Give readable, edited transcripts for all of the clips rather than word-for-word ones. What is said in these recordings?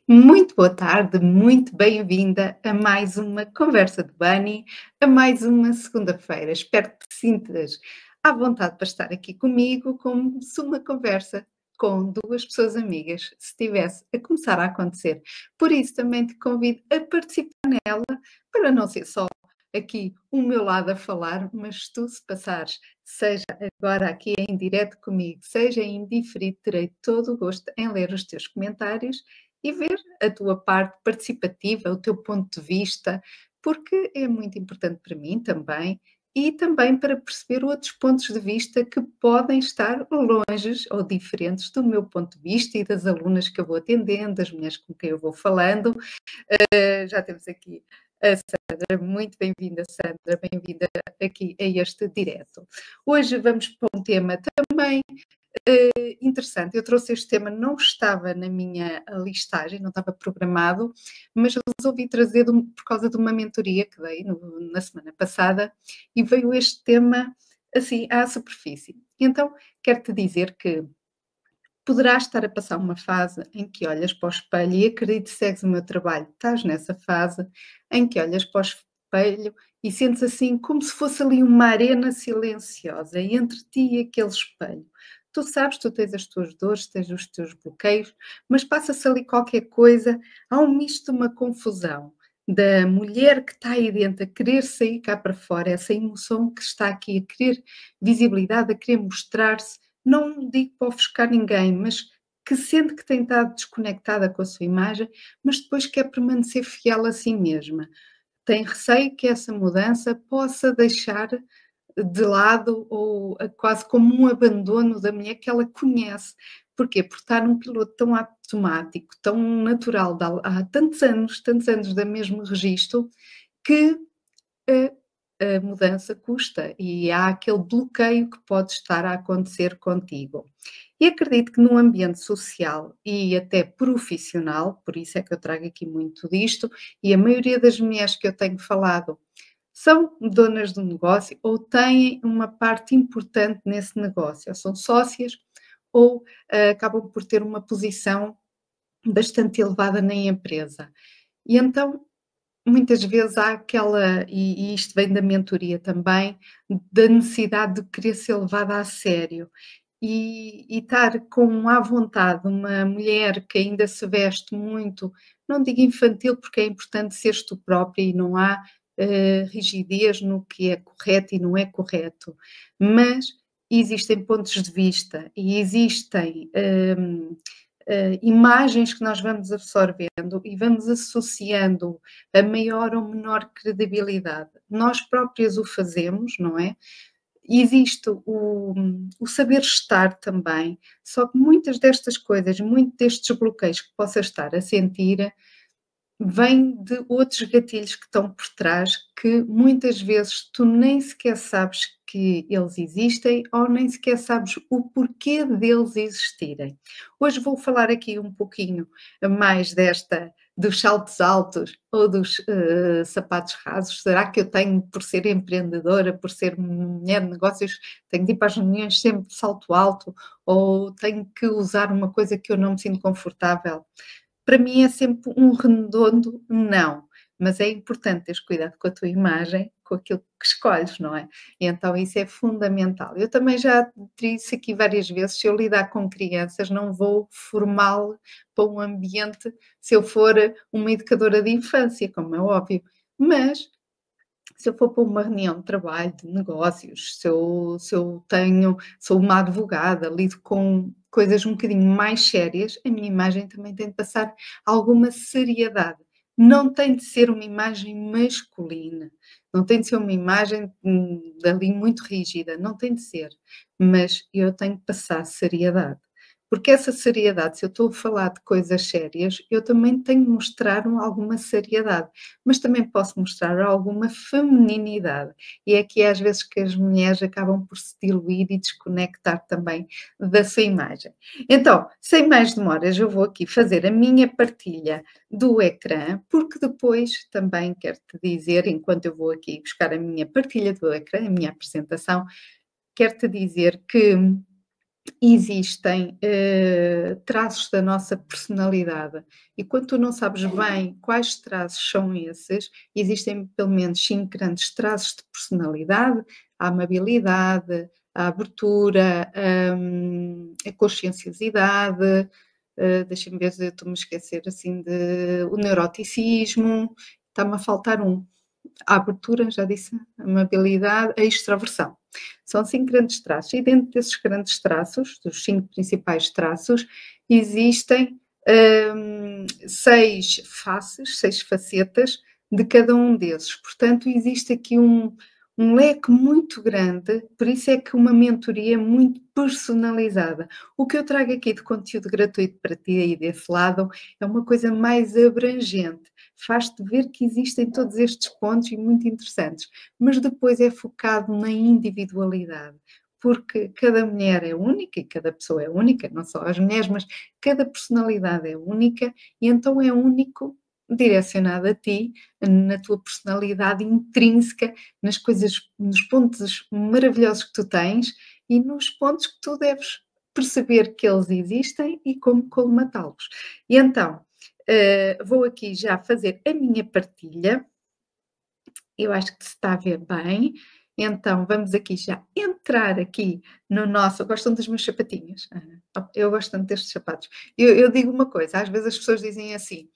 Muito boa tarde, muito bem-vinda a mais uma conversa de Bunny, a mais uma segunda-feira. Espero que te sintas à vontade para estar aqui comigo, como se uma conversa com duas pessoas amigas se estivesse a começar a acontecer. Por isso, também te convido a participar nela, para não ser só aqui o meu lado a falar, mas tu, se passares, seja agora aqui em direto comigo, seja em diferido, terei todo o gosto em ler os teus comentários e ver a tua parte participativa, o teu ponto de vista, porque é muito importante para mim também e também para perceber outros pontos de vista que podem estar longes ou diferentes do meu ponto de vista e das alunas que eu vou atendendo, das mulheres com quem eu vou falando. Já temos aqui a Sandra, muito bem-vinda, Sandra, bem-vinda aqui a este direto. Hoje vamos para um tema também interessante. Eu trouxe este tema, não estava na minha listagem, não estava programado, mas resolvi trazer por causa de uma mentoria que dei na semana passada e veio este tema assim à superfície. Então, quero-te dizer que poderás estar a passar uma fase em que olhas para o espelho e acredito que segues o meu trabalho, estás nessa fase em que olhas para o espelho e sentes assim como se fosse ali uma arena silenciosa entre ti e aquele espelho. Tu sabes, tu tens as tuas dores, tens os teus bloqueios, mas passa-se ali qualquer coisa, há um misto de uma confusão da mulher que está aí dentro a querer sair cá para fora, essa emoção que está aqui a querer visibilidade, a querer mostrar-se, não digo para ofuscar ninguém, mas que sente que tem estado desconectada com a sua imagem, mas depois quer permanecer fiel a si mesma. Tem receio que essa mudança possa deixar de lado ou quase como um abandono da mulher que ela conhece. Porquê? Porque está num piloto tão automático, tão natural, há tantos anos do mesmo registro, que a mudança custa e há aquele bloqueio que pode estar a acontecer contigo. E acredito que no ambiente social e até profissional, por isso é que eu trago aqui muito disto, e a maioria das mulheres que eu tenho falado são donas de um negócio ou têm uma parte importante nesse negócio, ou são sócias ou acabam por ter uma posição bastante elevada na empresa. E então muitas vezes há aquela, e isto vem da mentoria também, da necessidade de querer ser levada a sério e estar com à vontade uma mulher que ainda se veste muito, não digo infantil porque é importante seres tu própria e não há rigidez no que é correto e não é correto, mas existem pontos de vista e existem imagens que nós vamos absorvendo e vamos associando a maior ou menor credibilidade. Nós próprias o fazemos, não é? Existe o saber estar também, só que muitas destas coisas, muitos destes bloqueios que possas estar a sentir, vêm de outros gatilhos que estão por trás, que muitas vezes tu nem sequer sabes que eles existem ou nem sequer sabes o porquê deles existirem. Hoje vou falar aqui um pouquinho mais dos saltos altos ou dos sapatos rasos. Será que eu tenho, por ser empreendedora, por ser mulher de negócios, tenho de ir para as reuniões sempre de salto alto ou tenho que usar uma coisa que eu não me sinto confortável? Para mim é sempre um redondo não, mas é importante teres cuidado com a tua imagem, com aquilo que escolhes, não é? E então isso é fundamental. Eu também já disse aqui várias vezes, se eu lidar com crianças, não vou formá-lo para um ambiente, se eu for uma educadora de infância, como é óbvio, mas se eu for para uma reunião de trabalho, de negócios, sou uma advogada, lido com coisas um bocadinho mais sérias, a minha imagem também tem de passar alguma seriedade. Não tem de ser uma imagem masculina, não tem de ser uma imagem dali muito rígida, não tem de ser, mas eu tenho de passar seriedade. Porque essa seriedade, se eu estou a falar de coisas sérias, eu também tenho de mostrar alguma seriedade, mas também posso mostrar alguma feminilidade. E é aqui às vezes que as mulheres acabam por se diluir e desconectar também da sua imagem. Então, sem mais demoras, eu vou aqui fazer a minha partilha do ecrã, porque depois também quero-te dizer, enquanto eu vou aqui buscar a minha partilha do ecrã, a minha apresentação, quero-te dizer que existem, traços da nossa personalidade e quando tu não sabes bem quais traços são esses, existem pelo menos 5 grandes traços de personalidade: a amabilidade, a abertura, a conscienciosidade, deixa-me ver se eu estou-me a esquecer assim de o neuroticismo, está-me a faltar um. A abertura, já disse, a amabilidade, a extroversão. São 5 grandes traços e dentro desses grandes traços, dos 5 principais traços, existem, 6 faces, 6 facetas de cada um desses. Portanto, existe aqui um leque muito grande, por isso é que uma mentoria é muito personalizada. O que eu trago aqui de conteúdo gratuito para ti aí desse lado é uma coisa mais abrangente, faz-te ver que existem todos estes pontos e muito interessantes, mas depois é focado na individualidade, porque cada mulher é única e cada pessoa é única, não só as mulheres, mas cada personalidade é única e então é único direcionado a ti, na tua personalidade intrínseca, nas coisas, nos pontos maravilhosos que tu tens e nos pontos que tu deves perceber que eles existem e como colmatá-los. E então, vou aqui já fazer a minha partilha. Eu acho que se está a ver bem. Então, vamos aqui já entrar aqui no nosso. Gostam dos meus sapatinhos? Eu gosto tanto destes sapatos. Eu digo uma coisa, às vezes as pessoas dizem assim: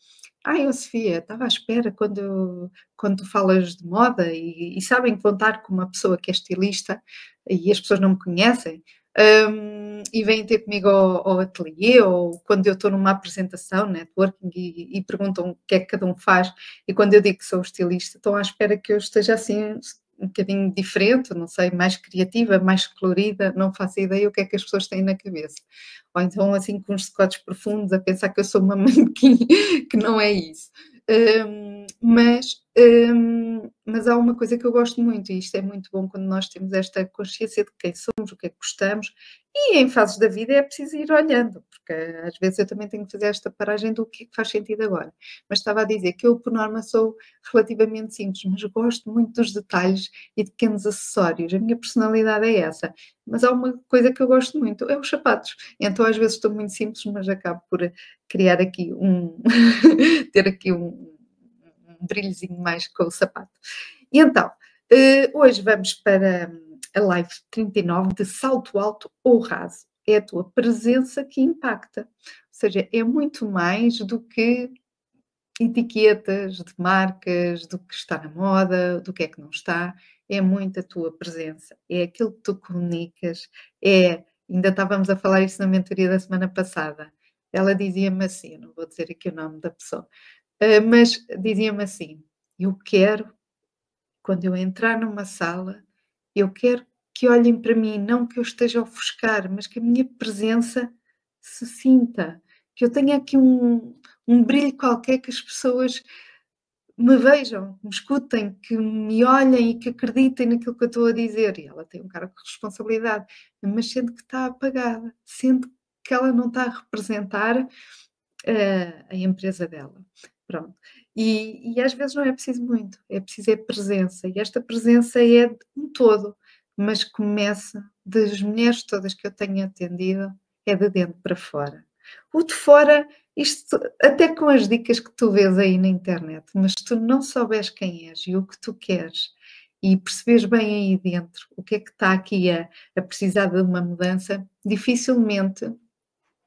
ai, ó Sofia, estava à espera quando tu falas de moda e sabem que vão estar com uma pessoa que é estilista e as pessoas não me conhecem, e vêm ter comigo ao ateliê ou quando eu estou numa apresentação, networking, e perguntam o que é que cada um faz, e quando eu digo que sou estilista, estão à espera que eu esteja assim um bocadinho diferente, não sei, mais criativa, mais colorida, não faço ideia o que é que as pessoas têm na cabeça. Ou então assim com uns decotes profundos a pensar que eu sou uma manequim, que não é isso. Mas há uma coisa que eu gosto muito, e isto é muito bom quando nós temos esta consciência de quem somos, o que é que gostamos, e em fases da vida é preciso ir olhando, porque às vezes eu também tenho que fazer esta paragem do que é que faz sentido agora. Mas estava a dizer que eu, por norma, sou relativamente simples, mas gosto muito dos detalhes e de pequenos acessórios. A minha personalidade é essa. Mas há uma coisa que eu gosto muito, é os sapatos. Então, às vezes estou muito simples, mas acabo por criar aqui ter aqui um brilhozinho mais com o sapato. E então, hoje vamos para a live 39 de salto alto ou raso. É a tua presença que impacta. Ou seja, é muito mais do que etiquetas de marcas, do que está na moda, do que é que não está, é muito a tua presença, é aquilo que tu comunicas, ainda estávamos a falar isso na mentoria da semana passada, ela dizia-me assim, eu não vou dizer aqui o nome da pessoa, mas dizia-me assim, eu quero, quando eu entrar numa sala, eu quero que olhem para mim, não que eu esteja a ofuscar, mas que a minha presença se sinta, que eu tenha aqui um brilho qualquer que as pessoas me vejam, que me escutem, que me olhem e que acreditem naquilo que eu estou a dizer. E ela tem um cargo de responsabilidade, mas sendo que está apagada, sendo que ela não está a representar a empresa dela. Pronto. E às vezes não é preciso muito, é preciso é presença. E esta presença é de um todo, mas começa das mulheres todas que eu tenho atendido, é de dentro para fora. O de fora, isto até com as dicas que tu vês aí na internet, mas se tu não souberes quem és e o que tu queres e percebes bem aí dentro o que é que está aqui a precisar de uma mudança, dificilmente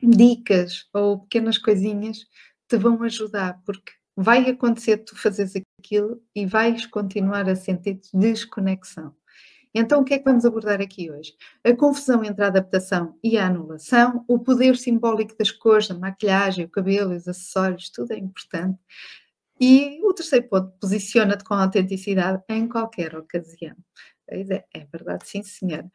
dicas ou pequenas coisinhas te vão ajudar, porque vai acontecer tu fazeres aquilo e vais continuar a sentir desconexão. Então, o que é que vamos abordar aqui hoje? A confusão entre a adaptação e a anulação, o poder simbólico das cores, a maquilhagem, o cabelo, os acessórios, tudo é importante. E o terceiro ponto, posiciona-te com autenticidade em qualquer ocasião. Pois é verdade, sim senhora.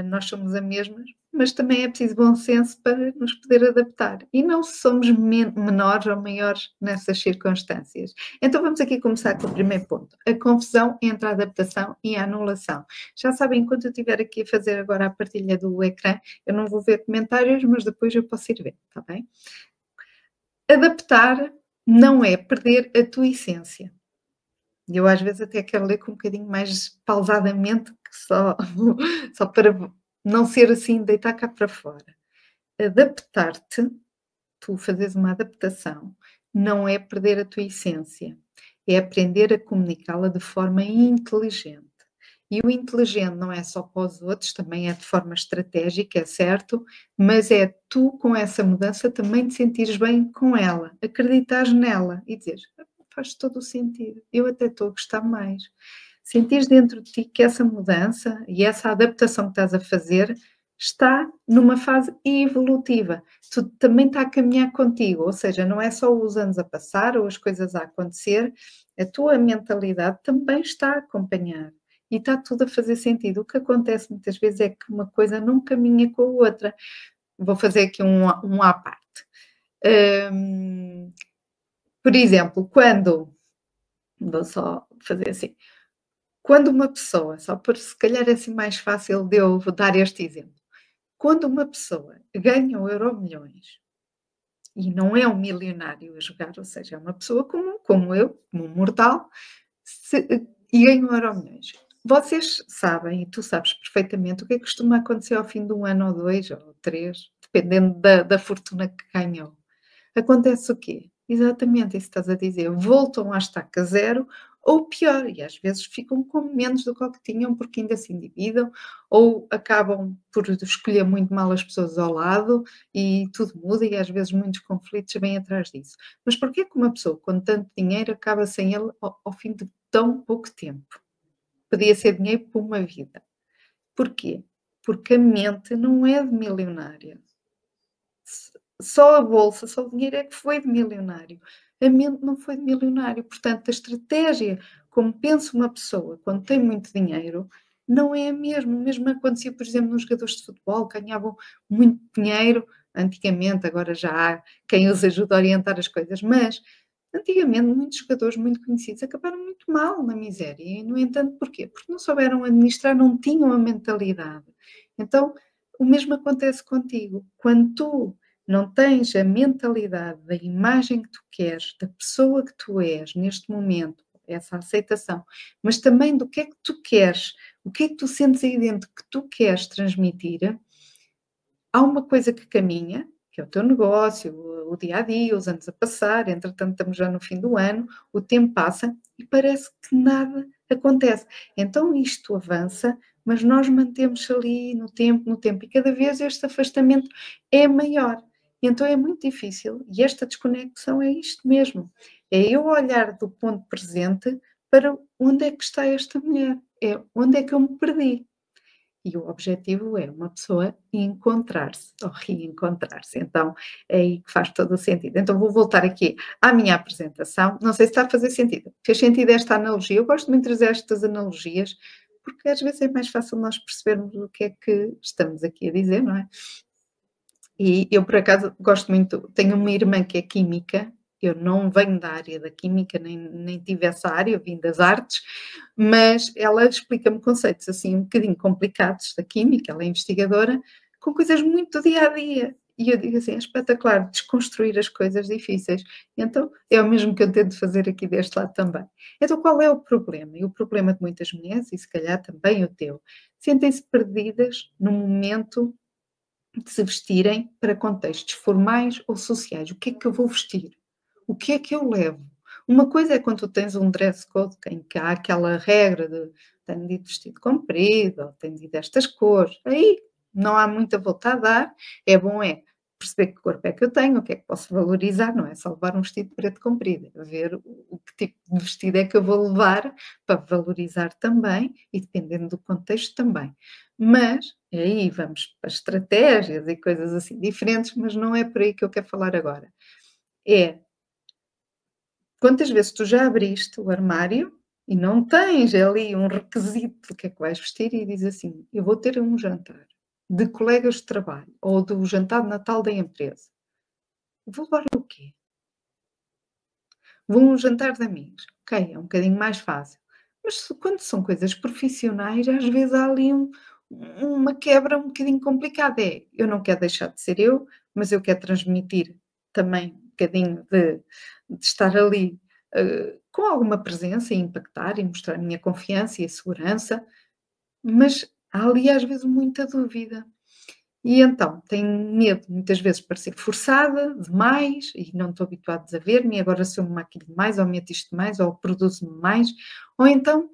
Nós somos a mesma, mas também é preciso bom senso para nos poder adaptar. E não somos menores ou maiores nessas circunstâncias. Então vamos aqui começar com o primeiro ponto. A confusão entre a adaptação e a anulação. Já sabem, enquanto eu estiver aqui a fazer agora a partilha do ecrã, eu não vou ver comentários, mas depois eu posso ir ver, está bem? Adaptar não é perder a tua essência. Eu às vezes até quero ler com um bocadinho mais pausadamente, que só para não ser assim, deitar cá para fora. Adaptar-te, tu fazes uma adaptação, não é perder a tua essência, é aprender a comunicá-la de forma inteligente. E o inteligente não é só para os outros, também é de forma estratégica, é certo, mas é tu com essa mudança também te sentires bem com ela, acreditares nela e dizeres: "Ah, faz todo o sentido, eu até estou a gostar mais." Sentires dentro de ti que essa mudança e essa adaptação que estás a fazer está numa fase evolutiva. Tu também está a caminhar contigo, ou seja, não é só os anos a passar ou as coisas a acontecer, a tua mentalidade também está a acompanhar. E está tudo a fazer sentido. O que acontece muitas vezes é que uma coisa não caminha com a outra. Vou fazer aqui um à parte. Hum, por exemplo, quando vou só fazer assim, quando uma pessoa, só por se calhar é assim mais fácil de eu dar este exemplo, quando uma pessoa ganha o Euromilhões e não é um milionário a jogar, ou seja, é uma pessoa comum, como eu, como um mortal, e ganha o Euromilhões. Vocês sabem, e tu sabes perfeitamente, o que é que costuma acontecer ao fim de um ano ou 2 ou 3, dependendo da fortuna que ganhou. Acontece o quê? Exatamente isso que estás a dizer, voltam à estaca zero ou pior, e às vezes ficam com menos do que o que tinham porque ainda se endividam ou acabam por escolher muito mal as pessoas ao lado e tudo muda e às vezes muitos conflitos vêm atrás disso. Mas porquê que uma pessoa com tanto dinheiro acaba sem ele ao fim de tão pouco tempo? Podia ser dinheiro para uma vida. Porquê? Porque a mente não é de milionária. Só a bolsa, só o dinheiro é que foi de milionário. A mente não foi de milionário. Portanto, a estratégia como pensa uma pessoa quando tem muito dinheiro não é a mesma. O mesmo acontecia, por exemplo, nos jogadores de futebol, que ganhavam muito dinheiro antigamente, agora já há quem os ajude a orientar as coisas, mas antigamente muitos jogadores muito conhecidos acabaram muito mal na miséria. E, no entanto, porquê? Porque não souberam administrar, não tinham a mentalidade. Então, o mesmo acontece contigo. Quando tu não tens a mentalidade da imagem que tu queres, da pessoa que tu és neste momento, essa aceitação, mas também do que é que tu queres, o que é que tu sentes aí dentro que tu queres transmitir, há uma coisa que caminha, que é o teu negócio, o dia a dia, os anos a passar, entretanto estamos já no fim do ano, o tempo passa e parece que nada acontece. Então isto avança, mas nós mantemos ali no tempo, e cada vez este afastamento é maior. Então é muito difícil e esta desconexão é isto mesmo, é eu olhar do ponto presente para onde é que está esta mulher, é onde é que eu me perdi. E o objetivo é uma pessoa encontrar-se ou reencontrar-se. Então, é aí que faz todo o sentido. Então, vou voltar aqui à minha apresentação. Não sei se está a fazer sentido. Fez sentido esta analogia? Eu gosto muito de trazer estas analogias, porque às vezes é mais fácil nós percebermos o que é que estamos aqui a dizer, não é? E eu, por acaso, gosto muito. Tenho uma irmã que é química. Eu não venho da área da química, nem tive essa área, eu vim das artes, mas ela explica-me conceitos assim um bocadinho complicados da química, ela é investigadora, com coisas muito do dia a dia. E eu digo assim: é espetacular desconstruir as coisas difíceis. E então é o mesmo que eu tento fazer aqui deste lado também. Então, qual é o problema? E o problema de muitas mulheres, e se calhar também o teu, sentem-se perdidas no momento de se vestirem para contextos formais ou sociais. O que é que eu vou vestir? O que é que eu levo? Uma coisa é quando tu tens um dress code em que há aquela regra de tenho de ir vestido comprido, ou tenho de ir destas cores. Aí não há muita volta a dar. É bom perceber que corpo é que eu tenho, o que é que posso valorizar, não é só levar um vestido preto comprido, é ver o que tipo de vestido é que eu vou levar para valorizar também e dependendo do contexto também. Mas aí vamos para estratégias e coisas assim diferentes, mas não é por aí que eu quero falar agora. É quantas vezes tu já abriste o armário e não tens ali um requisito do que é que vais vestir e diz assim: eu vou ter um jantar de colegas de trabalho ou do jantar de Natal da empresa. Vou levar o quê? Vou a um jantar de amigos. Ok, é um bocadinho mais fácil. Mas quando são coisas profissionais, às vezes há ali uma quebra um bocadinho complicada. É, eu não quero deixar de ser eu, mas eu quero transmitir também um bocadinho de estar ali com alguma presença e impactar e mostrar a minha confiança e a segurança, mas há ali às vezes muita dúvida. E então tenho medo muitas vezes de parecer forçada demais e não estou habituados a ver-me e agora sou uma maquilho demais ou meto isto demais ou produzo demais, ou então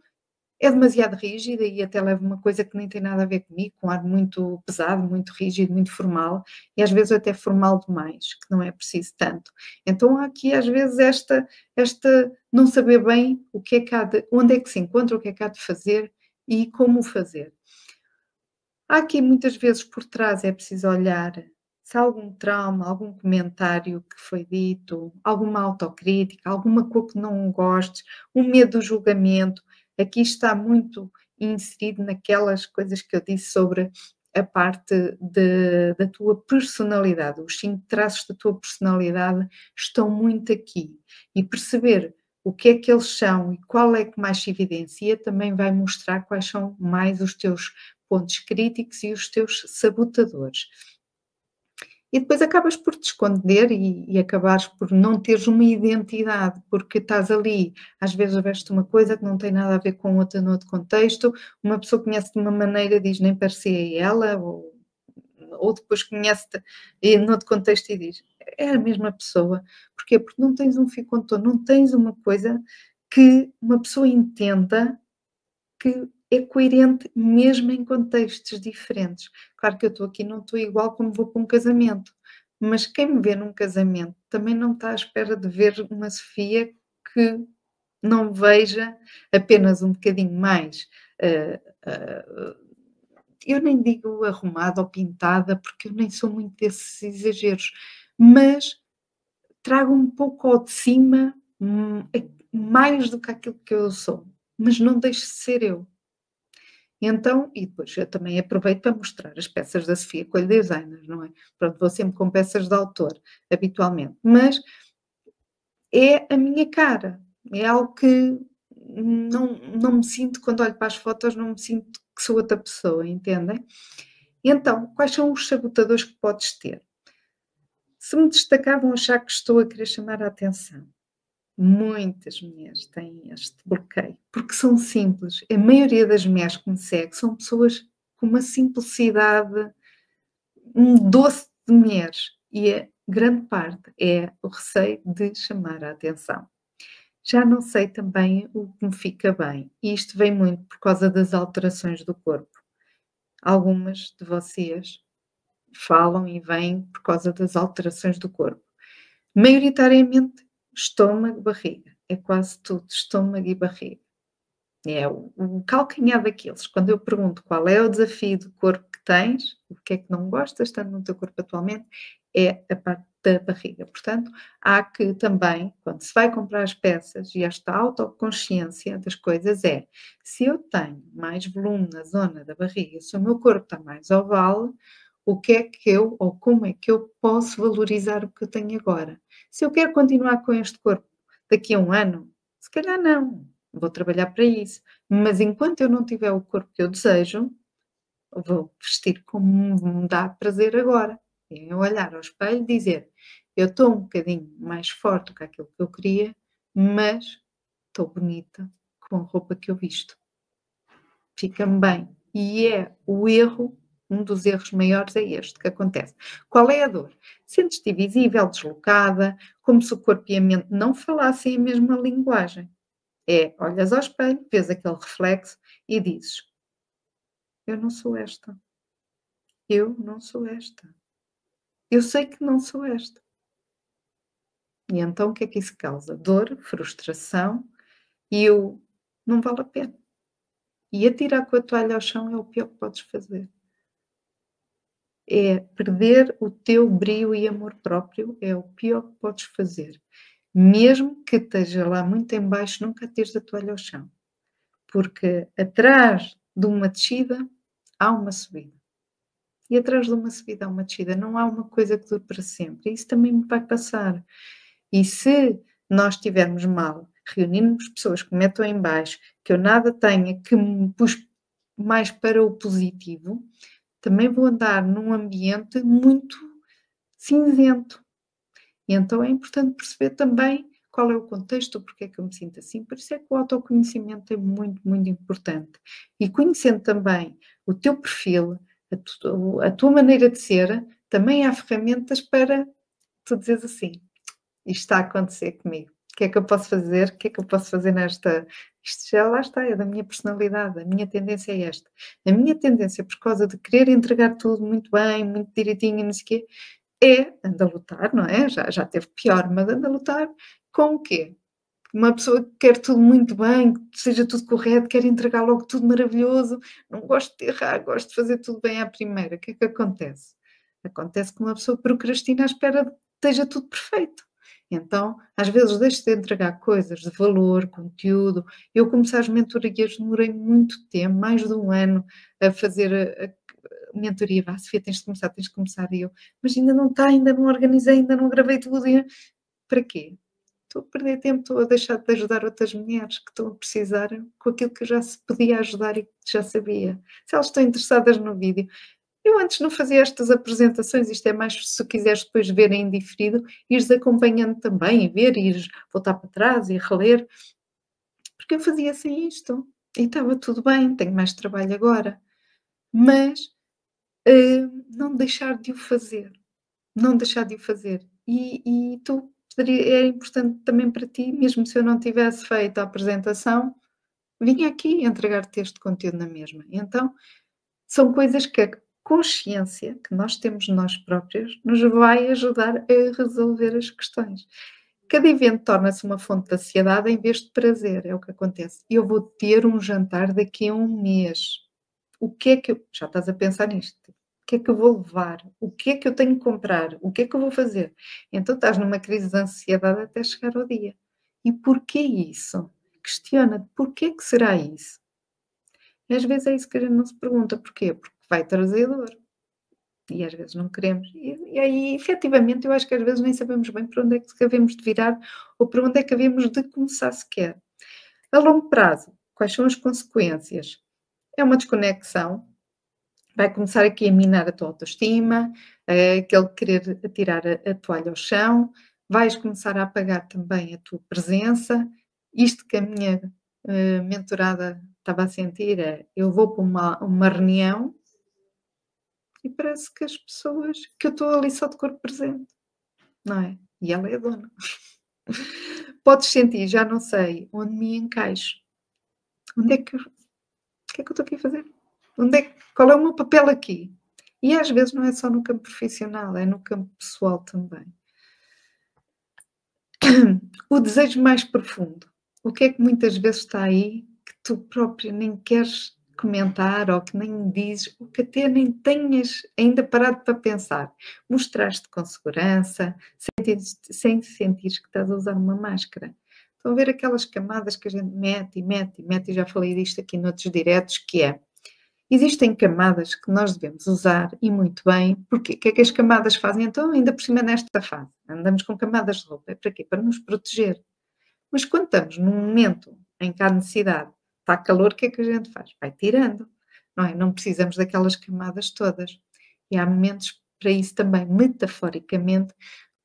é demasiado rígida e até levo uma coisa que nem tem nada a ver comigo, com um ar muito pesado, muito rígido, muito formal, e às vezes até formal demais, que não é preciso tanto. Então há aqui às vezes esta não saber bem o que é que há de onde é que se encontra, o que é que há de fazer e como o fazer. Há aqui muitas vezes por trás é preciso olhar se há algum trauma, algum comentário que foi dito, alguma autocrítica, alguma coisa que não gostes, um medo do julgamento. Aqui está muito inserido naquelas coisas que eu disse sobre a parte da tua personalidade. Os 5 traços da tua personalidade estão muito aqui. E perceber o que é que eles são e qual é que mais se evidencia também vai mostrar quais são mais os teus pontos críticos e os teus sabotadores. E depois acabas por te esconder e acabares por não teres uma identidade, porque estás ali, às vezes vestes uma coisa que não tem nada a ver com outra noutro contexto, uma pessoa conhece de uma maneira diz nem parecia ela, ou depois conhece-te noutro contexto e diz é a mesma pessoa. Porquê? Porque não tens um fio condutor, não tens uma coisa que uma pessoa entenda que é coerente mesmo em contextos diferentes. Claro que eu estou aqui, não estou igual como vou para um casamento, mas quem me vê num casamento também não está à espera de ver uma Sofia que não veja apenas um bocadinho mais, eu nem digo arrumada ou pintada, porque eu nem sou muito desses exageros, mas trago um pouco ao de cima, mais do que aquilo que eu sou, mas não deixo de ser eu. Então, e depois eu também aproveito para mostrar as peças da Sofia Coelho Designers, não é? Pronto, vou sempre com peças de autor, habitualmente, mas é a minha cara, é algo que não me sinto, quando olho para as fotos, não me sinto que sou outra pessoa, entendem? Então, quais são os sabotadores que podes ter? Se me destacar, vão achar que estou a querer chamar a atenção. Muitas mulheres têm este bloqueio, porque são simples. A maioria das mulheres que me segue são pessoas com uma simplicidade, um doce de mulheres. E a grande parte é o receio de chamar a atenção. Já não sei também o que me fica bem. E isto vem muito por causa das alterações do corpo. Algumas de vocês falam e vêm por causa das alterações do corpo. Maioritariamente, estômago, barriga. É quase tudo estômago e barriga. É o calcanhar daqueles. Quando eu pergunto qual é o desafio do corpo que tens, o que é que não gostas tanto no teu corpo atualmente, é a parte da barriga. Portanto, há que também, quando se vai comprar as peças e esta autoconsciência das coisas é, se eu tenho mais volume na zona da barriga, se o meu corpo está mais oval, o que é que eu, ou como é que eu posso valorizar o que eu tenho agora? Se eu quero continuar com este corpo daqui a um ano, se calhar não, vou trabalhar para isso. Mas enquanto eu não tiver o corpo que eu desejo, vou vestir como me dá prazer agora. É olhar ao espelho e dizer: eu estou um bocadinho mais forte do que aquilo que eu queria, mas estou bonita com a roupa que eu visto. Fica-me bem. E é o erro, um dos erros maiores é este que acontece. Qual é a dor? Sentes-te invisível, deslocada, como se o corpo e a mente não falassem a mesma linguagem. É, olhas ao espelho, vês aquele reflexo e dizes: eu não sou esta, eu não sou esta, eu sei que não sou esta. E então o que é que isso causa? Dor, frustração e eu não vale a pena. E atirar com a toalha ao chão é o pior que podes fazer. É perder o teu brio e amor próprio, é o pior que podes fazer. Mesmo que esteja lá muito em baixo, nunca tires a toalha ao chão. Porque atrás de uma descida há uma subida. E atrás de uma subida há uma descida, não há uma coisa que dure para sempre. Isso também me vai passar. E se nós estivermos mal, reunirmos pessoas que me metam em baixo, que eu nada tenha, que me puxe mais para o positivo, também vou andar num ambiente muito cinzento. E então é importante perceber também qual é o contexto, porque é que eu me sinto assim. Por isso é que o autoconhecimento é muito, muito importante. E conhecendo também o teu perfil, a tua maneira de ser, também há ferramentas para tu dizeres assim: isto está a acontecer comigo. O que é que eu posso fazer? O que é que eu posso fazer nesta. Isto já lá está, é da minha personalidade, a minha tendência é esta. A minha tendência, por causa de querer entregar tudo muito bem, muito direitinho, não sei o quê, anda a lutar, não é? Já teve pior, mas anda a lutar com o quê? Uma pessoa que quer tudo muito bem, que seja tudo correto, quer entregar logo tudo maravilhoso, não gosto de errar, gosto de fazer tudo bem à primeira. O que é que acontece? Acontece que uma pessoa procrastina à espera de que esteja tudo perfeito. Então, às vezes deixo de entregar coisas de valor, conteúdo. Eu comecei as mentorias, demorei muito tempo, mais de um ano, a fazer a mentoria. Vá, Sofia, tens de começar, tens de começar. E eu, mas ainda não está, ainda não organizei, ainda não gravei tudo. Para quê? Estou a perder tempo, estou a deixar de ajudar outras mulheres que estão a precisar com aquilo que eu já se podia ajudar e que já sabia. Se elas estão interessadas no vídeo. Eu antes não fazia estas apresentações, isto é mais se quiseres depois ver em diferido, ires acompanhando também e ver, ires voltar para trás e reler, porque eu fazia sem isto e estava tudo bem, tenho mais trabalho agora, mas não deixar de o fazer, não deixar de o fazer. E tu é importante também para ti, mesmo se eu não tivesse feito a apresentação, vinha aqui entregar-te este conteúdo na mesma. Então, são coisas que a consciência que nós temos nós próprios nos vai ajudar a resolver as questões. Cada evento torna-se uma fonte de ansiedade em vez de prazer, é o que acontece. Eu vou ter um jantar daqui a um mês. O que é que eu. Já estás a pensar nisto? O que é que eu vou levar? O que é que eu tenho que comprar? O que é que eu vou fazer? Então estás numa crise de ansiedade até chegar ao dia. E porquê isso? Questiona-te, porquê que será isso? E às vezes é isso que a gente não se pergunta. Porquê? Porque vai trazer dor. E às vezes não queremos. E aí, efetivamente, eu acho que às vezes nem sabemos bem para onde é que havemos de virar ou para onde é que havemos de começar sequer. A longo prazo, quais são as consequências? É uma desconexão, vai começar aqui a minar a tua autoestima, aquele querer atirar a toalha ao chão, vais começar a apagar também a tua presença. Isto que a minha mentorada estava a sentir é, eu vou para uma reunião e parece que as pessoas, que eu estou ali só de corpo presente, não é? E ela é a dona. Podes sentir, já não sei, onde me encaixo. Onde é que, o que é que eu estou aqui a fazer? Qual é o meu papel aqui? E às vezes não é só no campo profissional, é no campo pessoal também. O desejo mais profundo. O que é que muitas vezes está aí que tu próprio nem queres comentar ou que nem dizes, ou que até nem tenhas ainda parado para pensar? Mostrar-te com segurança, sem sentir que estás a usar uma máscara. Estão a ver aquelas camadas que a gente mete e mete e mete, e já falei disto aqui noutros diretos, que é, existem camadas que nós devemos usar e muito bem, porque o que é que as camadas fazem? Então, ainda por cima nesta fase, andamos com camadas de roupa, é para quê? Para nos proteger. Mas quando estamos num momento em que há necessidade, está calor, o que é que a gente faz? Vai tirando, não é? Não precisamos daquelas camadas todas. E há momentos para isso também, metaforicamente,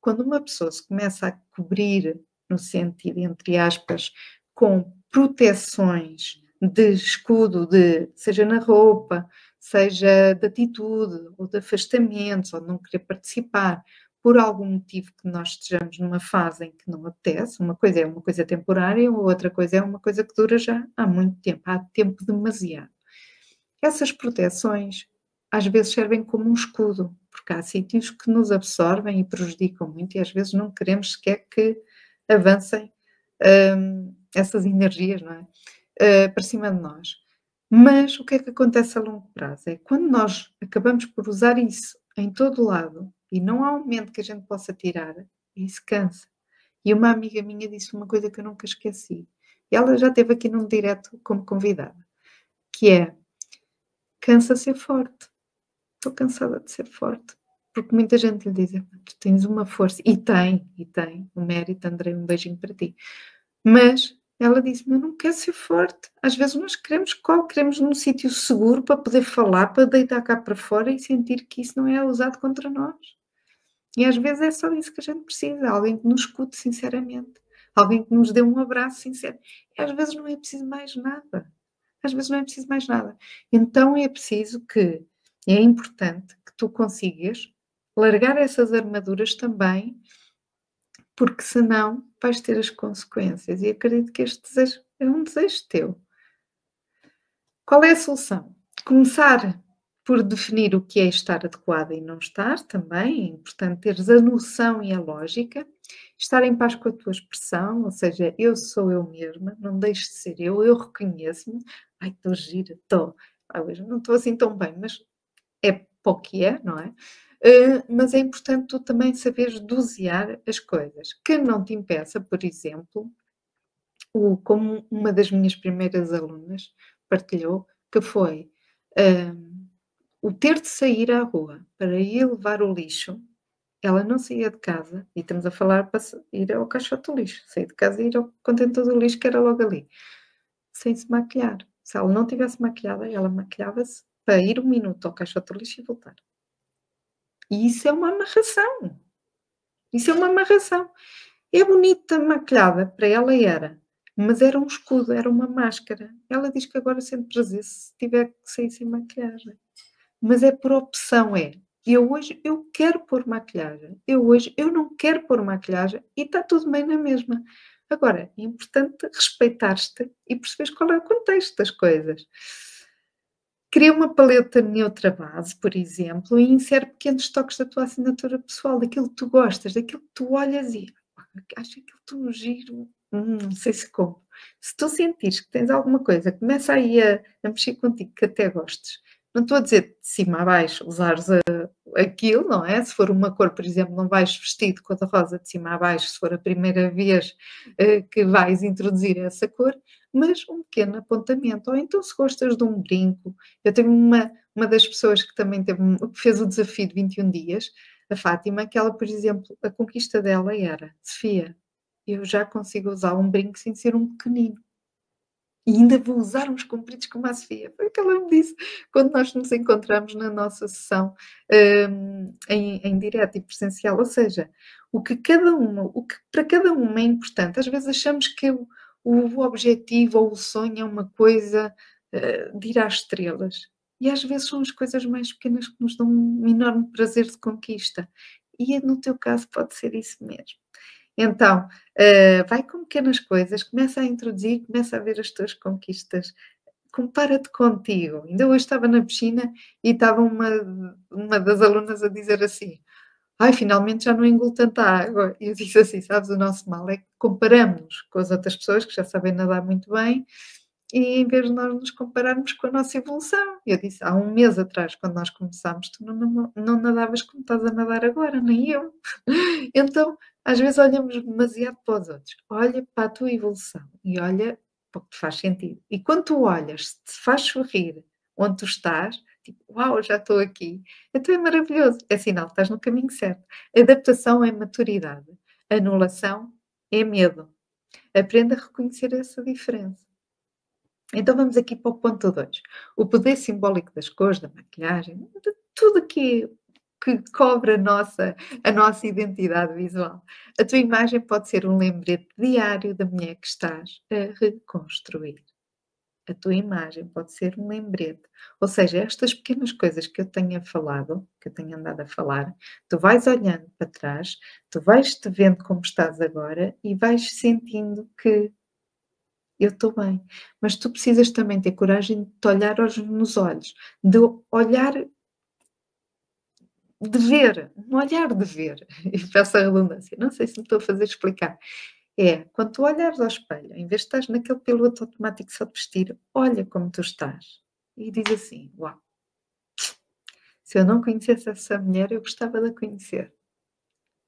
quando uma pessoa se começa a cobrir, no sentido, entre aspas, com proteções de escudo, seja na roupa, seja de atitude, ou de afastamentos, ou de não querer participar, por algum motivo que nós estejamos numa fase em que não apetece, uma coisa é uma coisa temporária, ou outra coisa é uma coisa que dura já há muito tempo, há tempo demasiado. Essas proteções às vezes servem como um escudo, porque há sítios que nos absorvem e prejudicam muito e às vezes não queremos sequer que avancem essas energias, não é? Para cima de nós. Mas o que é que acontece a longo prazo? É quando nós acabamos por usar isso em todo lado e não há um momento que a gente possa tirar, isso cansa. E uma amiga minha disse uma coisa que eu nunca esqueci. E ela já esteve aqui num direto como convidada, que é, cansa ser forte. Estou cansada de ser forte. Porque muita gente lhe diz, tu tens uma força. E tem. O mérito, Andrei, um beijinho para ti. Mas ela disse-me, eu não quero ser forte. Às vezes nós queremos qual? Queremos num sítio seguro para poder falar, para deitar cá para fora e sentir que isso não é usado contra nós. E às vezes é só isso que a gente precisa. Alguém que nos escute sinceramente. Alguém que nos dê um abraço sincero. E às vezes não é preciso mais nada. às vezes não é preciso mais nada. Então é preciso que é importante que tu consigas largar essas armaduras também, porque senão vais ter as consequências e acredito que este desejo é um desejo teu. Qual é a solução? Começar por definir o que é estar adequada e não estar também, é importante teres a noção e a lógica, estar em paz com a tua expressão, ou seja, eu sou eu mesma, não deixo de ser eu reconheço-me, ai estou gira, estou, hoje não estou assim tão bem, mas é para o que é, não é? Mas é importante tu também saberes dosear as coisas, que não te impeça, por exemplo, como uma das minhas primeiras alunas partilhou, que foi, o ter de sair à rua para ir levar o lixo, ela não saía de casa, e estamos a falar para ir ao caixote do lixo, sair de casa e ir ao contentor do lixo que era logo ali, sem se maquilhar. Se ela não tivesse maquilhada, ela maquilhava-se para ir 1 minuto ao caixote do lixo e voltar. E isso é uma amarração, isso é uma amarração. É bonita maquilhada, para ela era, mas era um escudo, era uma máscara. Ela diz que agora sente prazer se tiver que sair sem maquilhagem. Mas é por opção, é. Eu hoje eu quero pôr maquilhagem, eu hoje eu não quero pôr maquilhagem e está tudo bem na mesma. Agora, é importante respeitar-te e perceberes qual é o contexto das coisas. Cria uma paleta neutra base, por exemplo, e insere pequenos toques da tua assinatura pessoal, daquilo que tu gostas, daquilo que tu olhas e acho aquilo tão giro, não sei se compro. Se tu sentires que tens alguma coisa, começa aí a mexer contigo que até gostes. Não estou a dizer de cima a baixo, usares aquilo, não é? Se for uma cor, por exemplo, não vais vestido de cor-de-rosa de cima a baixo, se for a primeira vez que vais introduzir essa cor, mas um pequeno apontamento. Ou então se gostas de um brinco. Eu tenho uma das pessoas que também que fez o desafio de 21 dias, a Fátima, que ela, por exemplo, a conquista dela era: Sofia, eu já consigo usar um brinco sem ser um pequenino. E ainda vou usar uns compridos como a Sofia. Foi o que ela me disse quando nós nos encontramos na nossa sessão em direto e presencial. Ou seja, o que para cada uma é importante. Às vezes achamos que o objetivo ou o sonho é uma coisa de ir às estrelas. E às vezes são as coisas mais pequenas que nos dão um enorme prazer de conquista. E no teu caso pode ser isso mesmo. Então, vai com pequenas coisas, começa a introduzir, começa a ver as tuas conquistas, compara-te contigo. Ainda hoje estava na piscina e estava uma das alunas a dizer assim: "Ai, finalmente já não engulo tanta água". E eu disse assim: "Sabes, o nosso mal é que comparamos com as outras pessoas que já sabem nadar muito bem e em vez de nós nos compararmos com a nossa evolução". Eu disse: "Há 1 mês atrás, quando nós começámos, tu não nadavas como estás a nadar agora, nem eu". Então, às vezes olhamos demasiado para os outros. Olha para a tua evolução e olha para o que te faz sentido. E quando tu olhas, se te faz sorrir onde tu estás, tipo, uau, já estou aqui. Então é maravilhoso. É sinal que estás no caminho certo. Adaptação é maturidade. Anulação é medo. Aprenda a reconhecer essa diferença. Então vamos aqui para o ponto 2. O poder simbólico das cores, da maquilhagem, de tudo que cobre a nossa identidade visual. A tua imagem pode ser um lembrete diário da mulher que estás a reconstruir. A tua imagem pode ser um lembrete. Ou seja, estas pequenas coisas que eu tenho falado, que eu tenho andado a falar, tu vais olhando para trás, tu vais te vendo como estás agora e vais sentindo que eu estou bem. Mas tu precisas também ter coragem de te olhar nos olhos, de olhar, de ver, um olhar de ver, e peço a redundância, não sei se me estou a fazer explicar. É, quando tu olhares ao espelho, em vez de estás naquele piloto automático só de vestir, olha como tu estás e diz assim: uau, se eu não conhecesse essa mulher, eu gostava de a conhecer.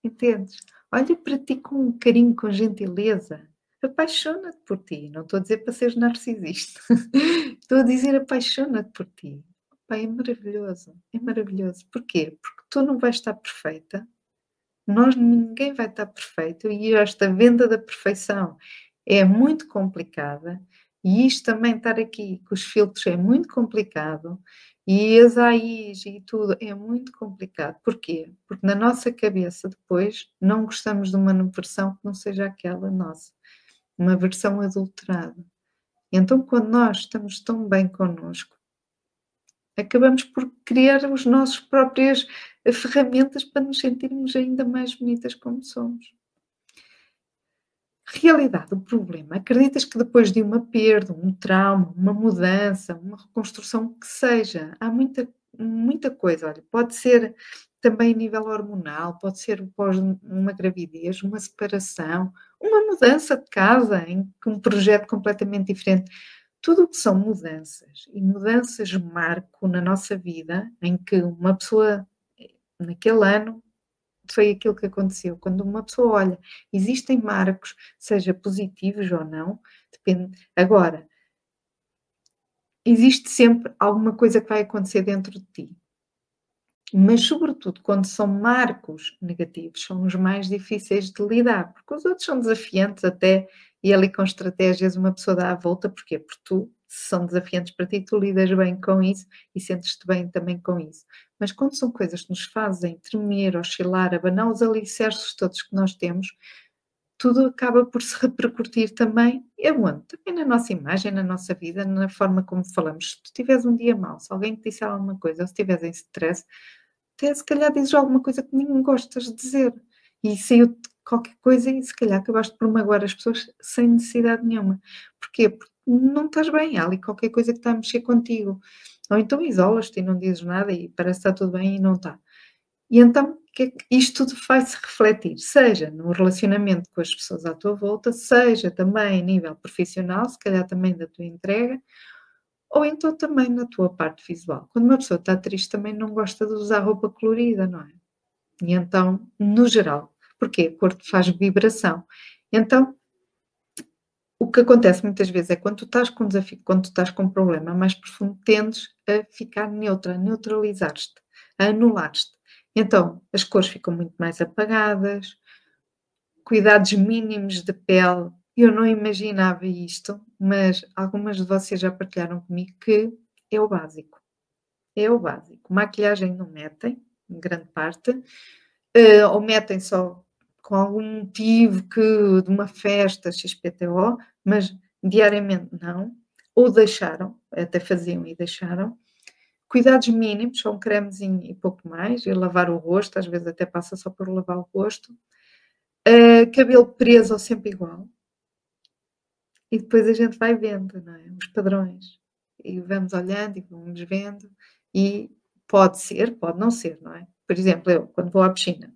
Entendes? Olha para ti com um carinho, com gentileza. Apaixona-te por ti. Não estou a dizer para seres narcisista. Estou a dizer apaixona-te por ti. Pá, é maravilhoso. É maravilhoso. Porquê? Porque tu não vais estar perfeita. Ninguém vai estar perfeito. E esta venda da perfeição é muito complicada. E isto também estar aqui com os filtros é muito complicado. E as AIs e tudo é muito complicado. Porquê? Porque na nossa cabeça depois não gostamos de uma versão que não seja aquela nossa. Uma versão adulterada. Então, quando nós estamos tão bem connosco, acabamos por criar os nossos próprias ferramentas para nos sentirmos ainda mais bonitas como somos. Realidade do problema, acreditas que depois de uma perda, um trauma, uma mudança, uma reconstrução que seja, há muita coisa, olha, pode ser também a nível hormonal, pode ser após uma gravidez, uma separação, uma mudança de casa, em que um projeto completamente diferente. Tudo o que são mudanças e mudanças marco na nossa vida, em que uma pessoa, naquele ano, foi aquilo que aconteceu. Quando uma pessoa olha, existem marcos, seja positivos ou não, depende. Agora, existe sempre alguma coisa que vai acontecer dentro de ti. Mas, sobretudo, quando são marcos negativos, são os mais difíceis de lidar, porque os outros são desafiantes até, e ali com estratégias uma pessoa dá a volta, porquê? Porque tu, se são desafiantes para ti, tu lidas bem com isso e sentes-te bem também com isso. Mas quando são coisas que nos fazem tremer, oscilar, abanar os alicerces todos que nós temos, tudo acaba por se repercutir também, e aonde? Também na nossa imagem, na nossa vida, na forma como falamos. Se tu tiveres um dia mau, se alguém te disser alguma coisa, ou se estiveres em stress, até se calhar dizes alguma coisa que nem gostas de dizer. E saiu qualquer coisa e se calhar acabaste por magoar as pessoas sem necessidade nenhuma. Porquê? Porque não estás bem, há ali qualquer coisa que está a mexer contigo. Ou então isolas-te e não dizes nada e parece que está tudo bem e não está. E então, que é que isto tudo faz-se refletir, seja no relacionamento com as pessoas à tua volta, seja também a nível profissional, se calhar também da tua entrega, ou então também na tua parte visual. Quando uma pessoa está triste também não gosta de usar roupa colorida, não é? E então, no geral, porquê? O corpo faz vibração. Então, o que acontece muitas vezes é quando tu estás com desafio, quando tu estás com um problema mais profundo, tendes a ficar neutra, a neutralizar-te, a anular-te. Então, as cores ficam muito mais apagadas, cuidados mínimos de pele. Eu não imaginava isto, mas algumas de vocês já partilharam comigo que é o básico. É o básico. Maquilhagem não metem, em grande parte, ou metem só com algum motivo que de uma festa XPTO, mas diariamente não. Ou deixaram, até faziam e deixaram. Cuidados mínimos, só um cremezinho e pouco mais, e lavar o rosto, às vezes até passa só por lavar o rosto. Cabelo preso ou sempre igual. E depois a gente vai vendo, não é? Os padrões. E vamos olhando e vamos vendo. E pode ser, pode não ser, não é? Por exemplo, eu, quando vou à piscina,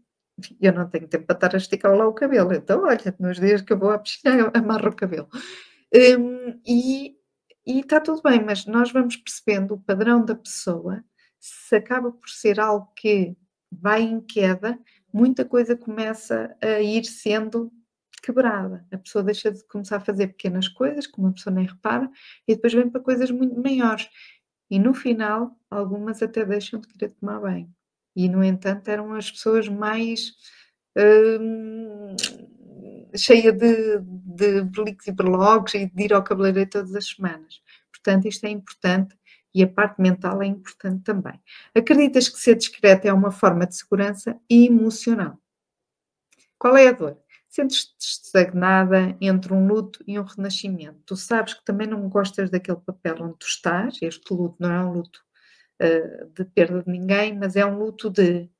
eu não tenho tempo para estar a esticar lá o cabelo. Então, olha, nos dias que eu vou à piscina, amarro o cabelo. E está tudo bem, mas nós vamos percebendo o padrão da pessoa, se acaba por ser algo que vai em queda, muita coisa começa a ir sendo quebrada. A pessoa deixa de começar a fazer pequenas coisas, que uma pessoa nem repara, e depois vem para coisas muito maiores. E no final, algumas até deixam de querer tomar banho. E, no entanto, eram as pessoas mais cheia de beliques e berloques e de ir ao cabeleireiro todas as semanas. Portanto, isto é importante e a parte mental é importante também. Acreditas que ser discreta é uma forma de segurança emocional? Qual é a dor? Sentes-te estagnada entre um luto e um renascimento. Tu sabes que também não gostas daquele papel onde tu estás. Este luto não é um luto de perda de ninguém, mas é um luto de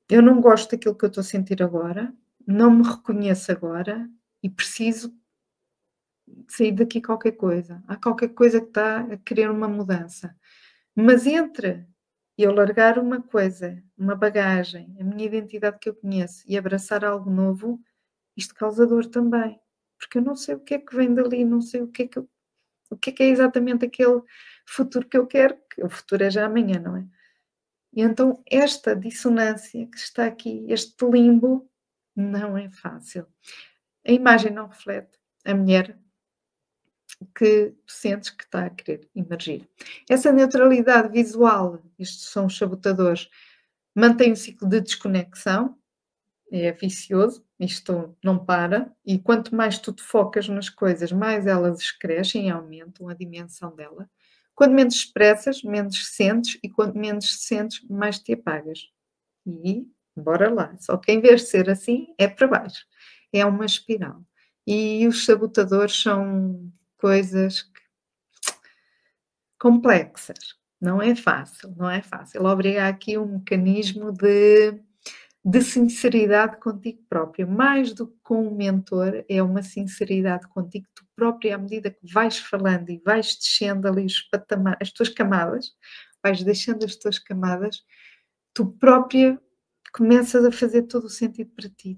eu não gosto daquilo que eu estou a sentir agora, não me reconheço agora e preciso sair daqui qualquer coisa. Há qualquer coisa que está a querer uma mudança. Mas entre eu largar uma coisa, uma bagagem, a minha identidade que eu conheço e abraçar algo novo, isto causa dor também. Porque eu não sei o que é que vem dali, não sei o que é exatamente aquele futuro que eu quero, que o futuro é já amanhã, não é? E então esta dissonância que está aqui, este limbo, não é fácil. A imagem não reflete a mulher que tu sentes que está a querer emergir. Essa neutralidade visual, estes são os sabotadores, mantém o ciclo de desconexão, é vicioso, isto não para, e quanto mais tu te focas nas coisas, mais elas crescem e aumentam a dimensão dela. Quanto menos expressas, menos sentes, e quanto menos sentes, mais te apagas. E bora lá, só que em vez de ser assim, é para baixo. É uma espiral. E os sabotadores são coisas complexas. Não é fácil, não é fácil. Obriga aqui um mecanismo de sinceridade contigo próprio. Mais do que com o mentor, é uma sinceridade contigo, tu própria, à medida que vais falando e vais descendo ali os as tuas camadas, vais deixando as tuas camadas, tu própria começas a fazer todo o sentido para ti.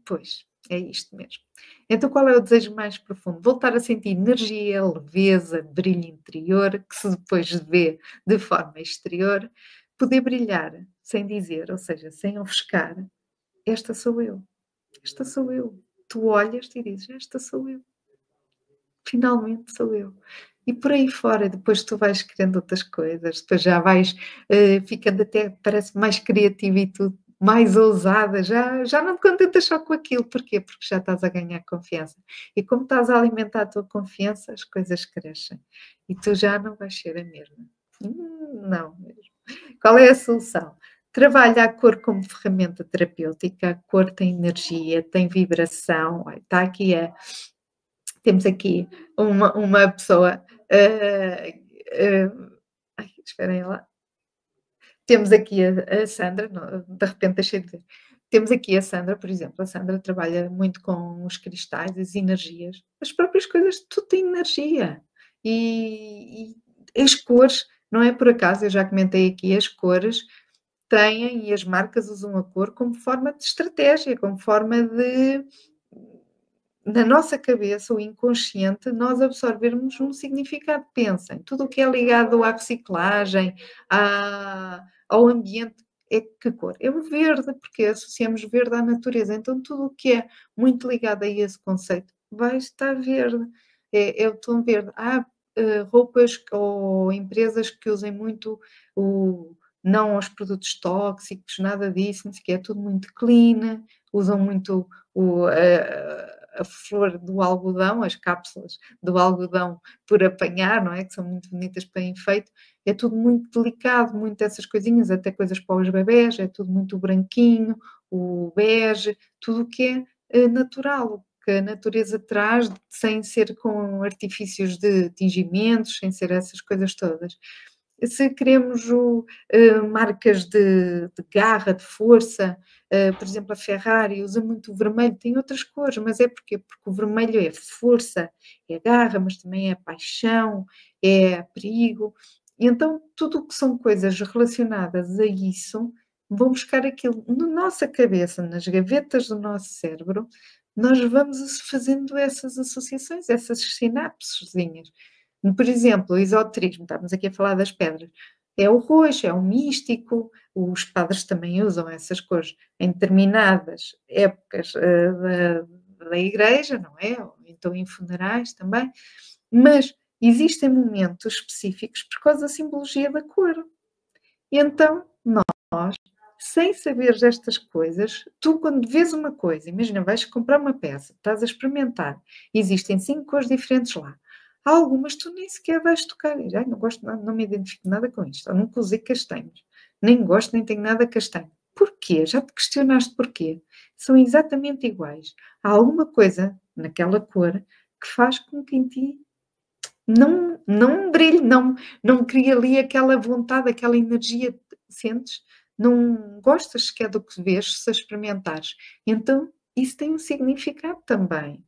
Pois, é isto mesmo. Então, qual é o desejo mais profundo? Voltar a sentir energia, leveza, brilho interior, que se depois vê de forma exterior, poder brilhar sem dizer, ou seja, sem ofuscar, esta sou eu, esta sou eu. Tu olhas-te e dizes, esta sou eu, finalmente sou eu. E por aí fora, depois tu vais querendo outras coisas, depois já vais ficando até, parece mais criativa e tudo, mais ousada, já não te contentas só com aquilo. Porquê? Porque já estás a ganhar confiança. E como estás a alimentar a tua confiança, as coisas crescem. E tu já não vais ser a mesma. Não mesmo. Qual é a solução? Trabalha a cor como ferramenta terapêutica, a cor tem energia, tem vibração. Olha, está aqui temos aqui uma pessoa. Ai, esperem lá. Temos aqui a Sandra, de repente deixei de ver. Temos aqui a Sandra, por exemplo. A Sandra trabalha muito com os cristais, as energias. As próprias coisas, tudo tem energia. E as cores, não é por acaso, eu já comentei aqui, as cores têm e as marcas usam a cor como forma de estratégia, como forma de, na nossa cabeça, o inconsciente, nós absorvermos um significado. Pensem, tudo o que é ligado à reciclagem, ao ambiente, é que cor? É o verde, porque associamos verde à natureza. Então, tudo o que é muito ligado a esse conceito vai estar verde. É o tom verde. Há roupas ou empresas que usem muito não aos produtos tóxicos, nada disso, não sei o quê, é tudo muito clean, usam muito a flor do algodão, as cápsulas do algodão por apanhar, não é? Que são muito bonitas para enfeite. É tudo muito delicado, muito essas coisinhas, até coisas para os bebés, é tudo muito branquinho, o bege, tudo o que é natural, que a natureza traz, sem ser com artifícios de tingimentos, sem ser essas coisas todas. Se queremos marcas de garra, de força, por exemplo, a Ferrari usa muito o vermelho, tem outras cores, mas é porquê? Porque o vermelho é força, é garra, mas também é paixão, é perigo. E então, tudo o que são coisas relacionadas a isso, vão buscar aquilo na nossa cabeça, nas gavetas do nosso cérebro, nós vamos fazendo essas associações, essas sinapsezinhas. Por exemplo, o esoterismo, estávamos aqui a falar das pedras, é o roxo, é o místico, os padres também usam essas cores em determinadas épocas da igreja, não é? Ou então em funerais também, mas existem momentos específicos por causa da simbologia da cor. E então, nós, sem saberes estas coisas, tu quando vês uma coisa, imagina, vais comprar uma peça, estás a experimentar, existem 5 cores diferentes lá. Há algumas tu nem sequer vais tocar. Ai, não gosto nada, não me identifico nada com isto. Ou nunca usei castanhos. Nem gosto, nem tenho nada castanho. Porquê? Já te questionaste porquê? São exatamente iguais. Há alguma coisa naquela cor que faz com que em ti não brilhe, não cria ali aquela vontade, aquela energia, sentes? Não gostas sequer do que vês se experimentares. Então, isso tem um significado também.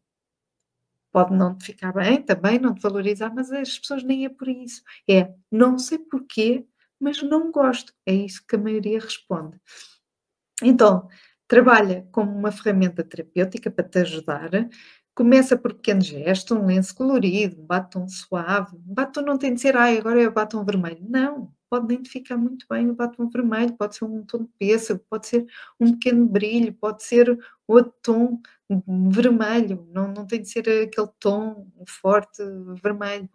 Pode não te ficar bem também, não te valorizar, mas as pessoas nem é por isso. É, não sei porquê, mas não gosto. É isso que a maioria responde. Então, trabalha como uma ferramenta terapêutica para te ajudar. Começa por pequenos gestos, um lenço colorido, um batom suave. O batom não tem de ser, ai, agora é o batom vermelho. Não, pode identificar muito bem o batom vermelho, pode ser um tom de pêssego, pode ser um pequeno brilho, pode ser outro tom vermelho, não tem de ser aquele tom forte vermelho.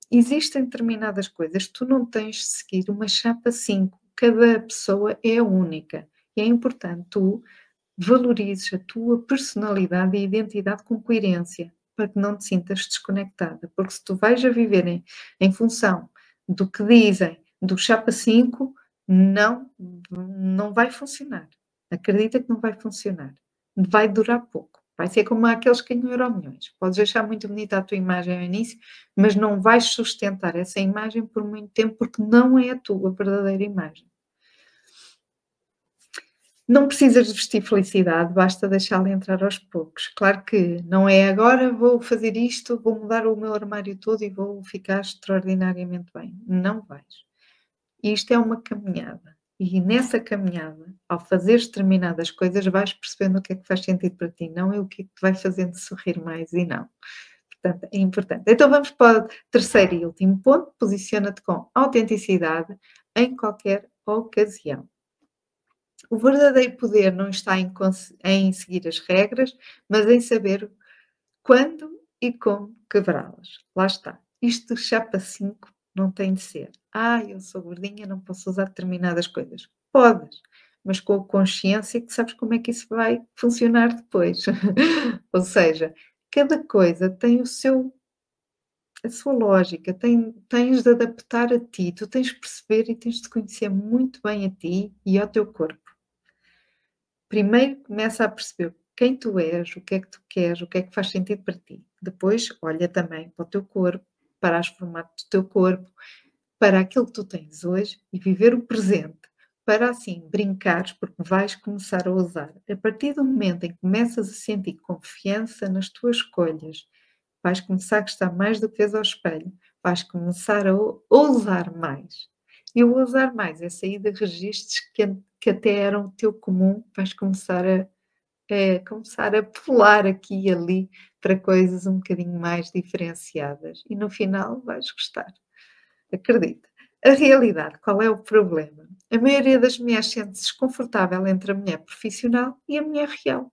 Existem determinadas coisas, tu não tens de seguir uma chapa 5, cada pessoa é única. E é importante tu valorizes a tua personalidade e identidade com coerência, para que não te sintas desconectada. Porque se tu vais a viver em função do que dizem, do chapa 5, não vai funcionar. Acredita que não vai funcionar. Vai durar pouco. Vai ser como aqueles que ganham Euromilhões. Podes achar muito bonita a tua imagem ao início, mas não vais sustentar essa imagem por muito tempo, porque não é a tua verdadeira imagem. Não precisas de vestir felicidade, basta deixá-la entrar aos poucos. Claro que não é agora, vou fazer isto, vou mudar o meu armário todo e vou ficar extraordinariamente bem. Não vais. Isto é uma caminhada. E nessa caminhada, ao fazeres determinadas coisas, vais percebendo o que é que faz sentido para ti, não é o que é que te vai fazendo sorrir mais e não. Portanto, é importante. Então vamos para o terceiro e último ponto. Posiciona-te com autenticidade em qualquer ocasião. O verdadeiro poder não está em seguir as regras, mas em saber quando e como quebrá-las. Lá está. Isto chapa 5 não tem de ser. Eu sou gordinha, não posso usar determinadas coisas. Podes, mas com a consciência que sabes como é que isso vai funcionar depois. Ou seja, cada coisa tem a sua lógica, tens de adaptar a ti, tu tens de perceber e tens de conhecer muito bem a ti e ao teu corpo. Primeiro começa a perceber quem tu és, o que é que tu queres, o que é que faz sentido para ti. Depois olha também para o teu corpo, para os formatos do teu corpo, para aquilo que tu tens hoje e viver o presente, para assim brincares, porque vais começar a usar. A partir do momento em que começas a sentir confiança nas tuas escolhas, vais começar a gostar mais do que vês ao espelho, vais começar a ousar mais. E o ousar mais é sair de registros que até eram o teu comum, vais começar a pular aqui e ali para coisas um bocadinho mais diferenciadas e no final vais gostar. Acredita. A realidade, qual é o problema? A maioria das mulheres sente-se desconfortável entre a mulher profissional e a mulher real.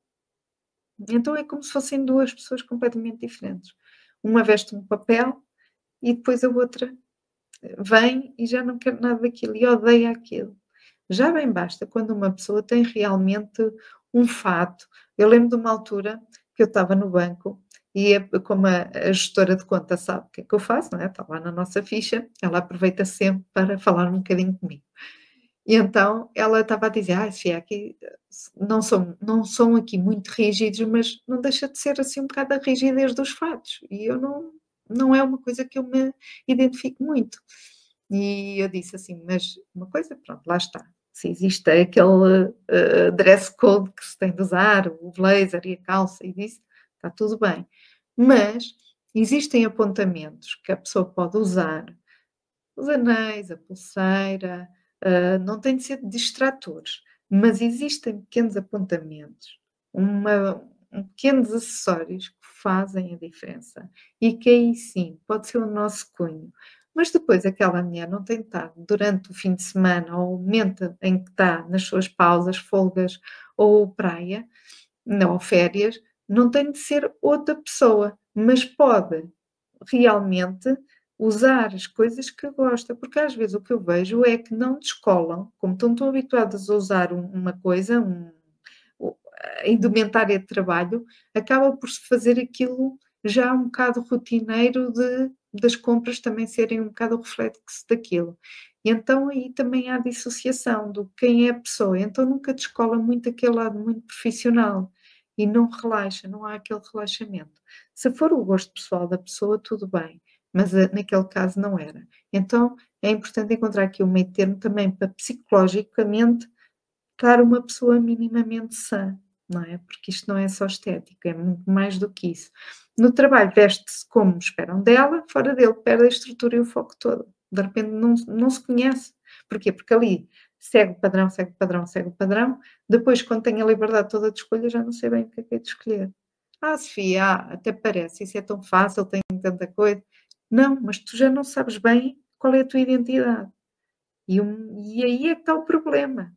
Então é como se fossem duas pessoas completamente diferentes. Uma veste um papel e depois a outra vem e já não quer nada daquilo e odeia aquilo. Já bem basta quando uma pessoa tem realmente um fato. Eu lembro de uma altura que eu estava no banco e como a gestora de conta sabe o que é que eu faço, não é? Está lá na nossa ficha, ela aproveita sempre para falar um bocadinho comigo. E então ela estava a dizer, Sofia, aqui não são aqui muito rígidos, mas não deixa de ser assim um bocado a rigidez dos fatos. E eu não é uma coisa que eu me identifico muito. E eu disse assim, mas uma coisa, pronto, lá está. Se existe aquele dress code que se tem de usar, o blazer e a calça e isso, está tudo bem. Mas existem apontamentos que a pessoa pode usar, os anéis, a pulseira, não tem de ser distratores, mas existem pequenos apontamentos, pequenos acessórios que fazem a diferença e que aí sim pode ser o nosso cunho. Mas depois aquela mulher não tem de estar durante o fim de semana ou o momento em que está nas suas pausas, folgas ou praia, não, férias, não tem de ser outra pessoa, mas pode realmente usar as coisas que gosta, porque às vezes o que eu vejo é que não descolam, como estão tão habituadas a usar uma coisa, a indumentária de trabalho, acaba por se fazer aquilo já um bocado rotineiro das compras também serem um bocado o reflexo daquilo. E então aí também há dissociação do quem é a pessoa, então nunca descola muito aquele lado muito profissional e não relaxa, não há aquele relaxamento. Se for o gosto pessoal da pessoa, tudo bem, mas naquele caso não era. Então é importante encontrar aqui um meio termo também para psicologicamente estar uma pessoa minimamente sã, não é? Porque isto não é só estética, é muito mais do que isso. No trabalho veste-se como esperam dela, fora dele perde a estrutura e o foco todo. De repente não se conhece. Porquê? Porque ali segue o padrão, segue o padrão, segue o padrão. Depois, quando tem a liberdade toda de escolha, já não sei bem o que é de escolher. Sofia, até parece, isso é tão fácil, tem tanta coisa. Não, mas tu já não sabes bem qual é a tua identidade. E aí é que está o problema.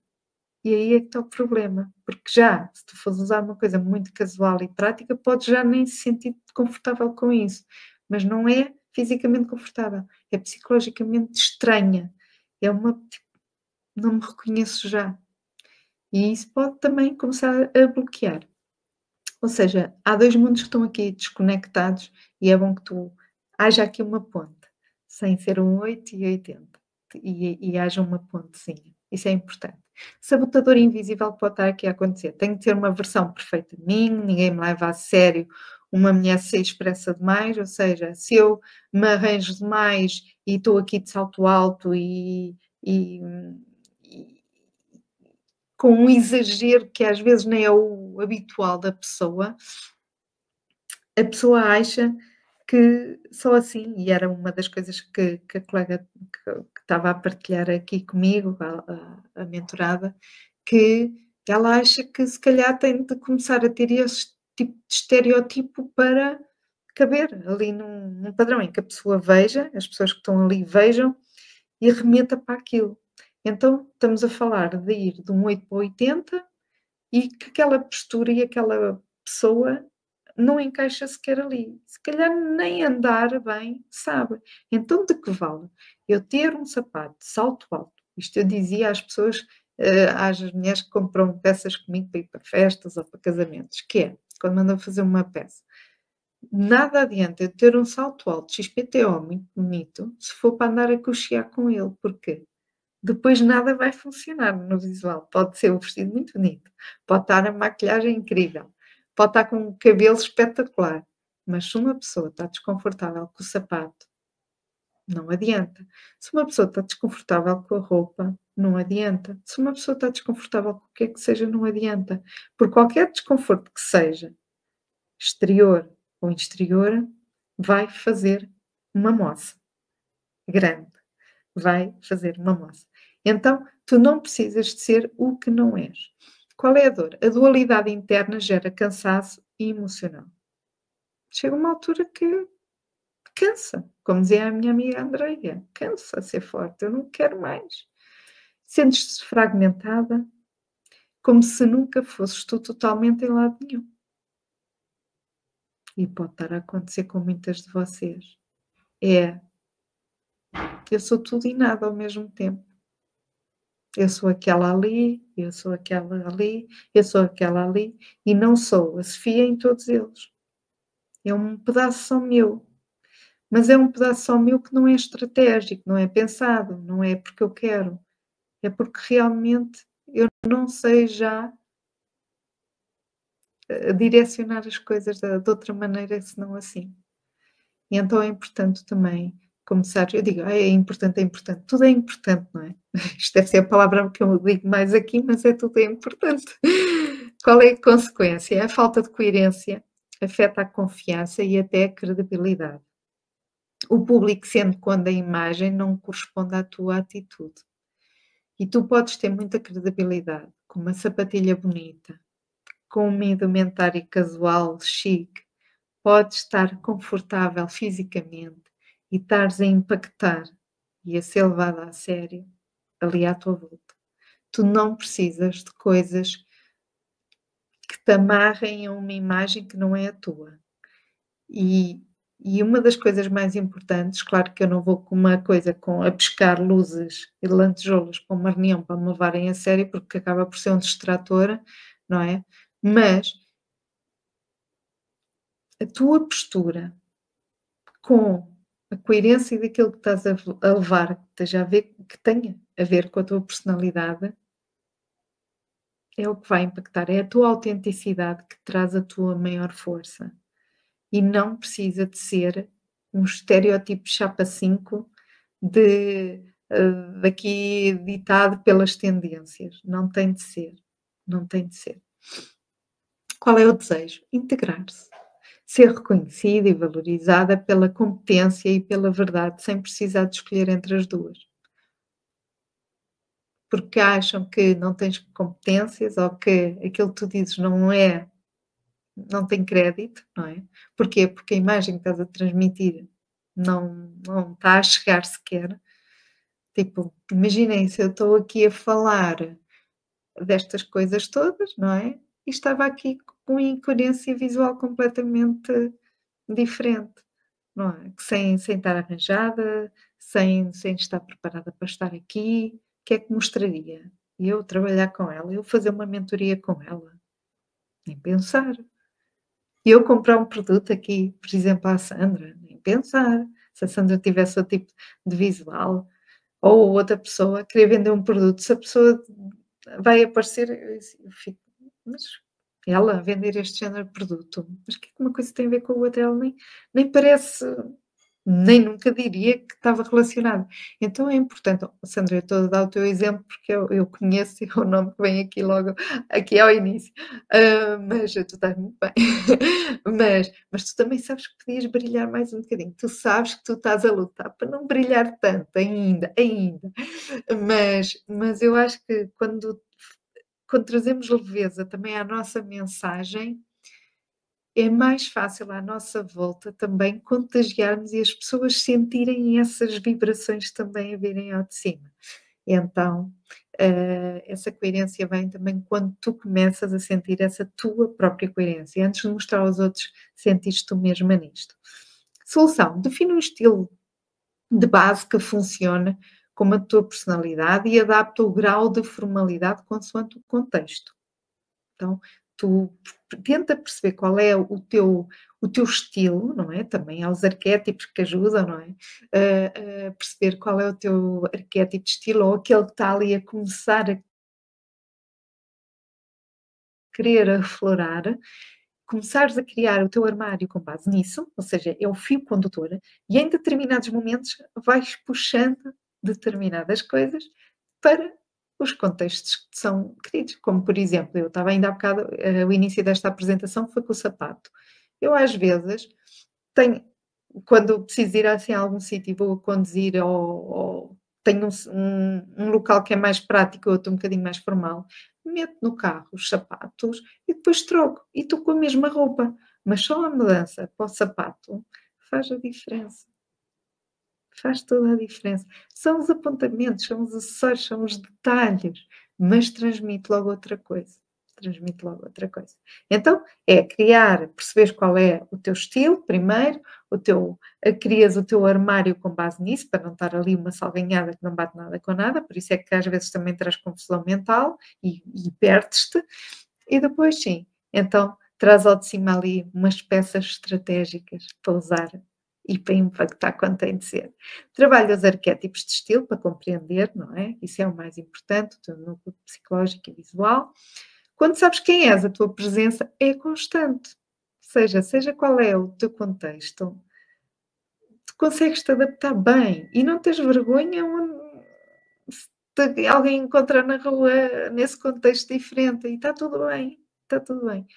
E aí é que está o problema, porque já, se tu fores usar uma coisa muito casual e prática, podes já nem se sentir confortável com isso, mas não é fisicamente confortável, é psicologicamente estranha, é tipo, não me reconheço já. E isso pode também começar a bloquear. Ou seja, há 2 mundos que estão aqui desconectados e é bom que haja aqui uma ponte, sem ser um 8 e 80, e haja uma pontezinha, isso é importante. Sabotador invisível pode estar aqui a acontecer. Tenho que ter uma versão perfeita de mim, ninguém me leva a sério, uma mulher se expressa demais, ou seja, se eu me arranjo demais e estou aqui de salto alto e com um exagero que às vezes nem é o habitual da pessoa, a pessoa acha que só assim, e era uma das coisas que a colega que estava a partilhar aqui comigo, a mentorada, que ela acha que se calhar tem de começar a ter esse tipo de estereótipo para caber ali num padrão em que a pessoa veja, as pessoas que estão ali vejam e remeta para aquilo. Então estamos a falar de ir de um 8 para 80 e que aquela postura e aquela pessoa não encaixa sequer ali. Se calhar nem andar bem sabe. Então de que vale eu ter um sapato de salto alto? Isto eu dizia às pessoas, às mulheres que compram peças comigo para ir para festas ou para casamentos, que é, quando mandam fazer uma peça, nada adianta eu ter um salto alto XPTO muito bonito, se for para andar a cochear com ele. Porquê? Depois nada vai funcionar no visual. Pode ser o vestido muito bonito, pode estar a maquilhagem incrível, pode estar com o cabelo espetacular, mas se uma pessoa está desconfortável com o sapato, não adianta. Se uma pessoa está desconfortável com a roupa, não adianta. Se uma pessoa está desconfortável com o que é que seja, não adianta. Por qualquer desconforto que seja, exterior ou interior, vai fazer uma moça grande. Vai fazer uma moça. Então, tu não precisas de ser o que não és. Qual é a dor? A dualidade interna gera cansaço emocional. Chega uma altura que cansa, como dizia a minha amiga Andreia, cansa ser forte, eu não quero mais. Sentes-te fragmentada, como se nunca fosses tu totalmente em lado nenhum. E pode estar a acontecer com muitas de vocês. Eu sou tudo e nada ao mesmo tempo. Eu sou aquela ali, eu sou aquela ali, eu sou aquela ali, e não sou a Sofia em todos eles. É um pedaço só meu, mas é um pedaço só meu que não é estratégico, não é pensado, não é porque eu quero, é porque realmente eu não sei já direcionar as coisas de outra maneira senão assim. E então é importante também começar, eu digo, é importante, tudo é importante, não é? Isto deve ser a palavra que eu digo mais aqui, mas tudo é importante. Qual é a consequência? A falta de coerência afeta a confiança e até a credibilidade. O público sente quando a imagem não corresponde à tua atitude. E tu podes ter muita credibilidade, com uma sapatilha bonita, com uma indumentária casual, chique, podes estar confortável fisicamente e estares a impactar e a ser levada a sério ali à tua volta. Tu não precisas de coisas que te amarrem a uma imagem que não é a tua. E uma das coisas mais importantes, claro que eu não vou com uma coisa com a pescar luzes e lantejoulas para uma reunião para me levarem a sério, porque acaba por ser um distrator, não é? Mas a tua postura com a coerência daquilo que estás a levar, que esteja a ver, que tenha a ver com a tua personalidade, é o que vai impactar, é a tua autenticidade que traz a tua maior força. E não precisa de ser um estereótipo chapa 5 de, daqui ditado pelas tendências. Não tem de ser, não tem de ser. Qual é o desejo? Integrar-se. Ser reconhecida e valorizada pela competência e pela verdade, sem precisar de escolher entre as duas. Porque acham que não tens competências ou que aquilo que tu dizes não tem crédito, não é? Porquê? Porque a imagem que estás a transmitir não está a chegar sequer. Tipo, imaginem se eu estou aqui a falar destas coisas todas, não é? E estava aqui com incoerência visual completamente diferente, não é? Sem estar arranjada, sem estar preparada para estar aqui, o que é que mostraria? Eu trabalhar com ela, eu fazer uma mentoria com ela, nem pensar. Eu comprar um produto aqui, por exemplo, à Sandra, nem pensar. Se a Sandra tivesse outro tipo de visual, ou outra pessoa querer vender um produto, se a pessoa vai aparecer, eu fico, mas ela a vender este género de produto, mas o que é que uma coisa tem a ver com a outra? Ela nem parece, nem nunca diria que estava relacionado. Então é importante, oh, Sandra, eu estou a dar o teu exemplo porque eu conheço e é o nome que vem aqui logo, aqui ao início. Mas tu estás muito bem. Mas tu também sabes que podias brilhar mais um bocadinho. Tu sabes que tu estás a lutar para não brilhar tanto ainda. Mas eu acho que quando trazemos leveza também à nossa mensagem, é mais fácil à nossa volta também contagiarmos e as pessoas sentirem essas vibrações também a virem ao de cima. Então, essa coerência vem também quando tu começas a sentir essa tua própria coerência. Antes de mostrar aos outros, sentires tu mesma nisto. Solução: define um estilo de base que funcione como a tua personalidade e adapta o grau de formalidade consoante o contexto. Então, tu tenta perceber qual é o teu estilo, não é? Também há os arquétipos que ajudam, não é? A perceber qual é o teu arquétipo de estilo ou aquele que está ali a começar a querer aflorar, começares a criar o teu armário com base nisso, ou seja, é o fio condutor, e em determinados momentos vais puxando determinadas coisas para os contextos que te são queridos, como por exemplo, eu estava ainda há bocado, o início desta apresentação foi com o sapato. Eu às vezes tenho, quando preciso ir assim a algum sítio e vou a conduzir ou tenho um local que é mais prático, outro um bocadinho mais formal, meto no carro os sapatos e depois troco e estou com a mesma roupa, mas só a mudança para o sapato faz a diferença, faz toda a diferença. São os apontamentos, são os acessórios, são os detalhes, mas transmite logo outra coisa. Transmite logo outra coisa. Então, é criar, perceberes qual é o teu estilo, primeiro, crias o teu armário com base nisso, para não estar ali uma salganhada que não bate nada com nada, por isso é que às vezes também traz confusão mental e perdes-te, e depois sim, então traz ao de cima ali umas peças estratégicas para usar e para impactar quando tem de ser. Trabalha os arquétipos de estilo para compreender, não é? Isso é o mais importante, o teu núcleo psicológico e visual. Quando sabes quem és, a tua presença é constante. Seja qual é o teu contexto, tu consegues te adaptar bem e não tens vergonha se alguém encontra na rua nesse contexto diferente e está tudo bem, está tudo bem.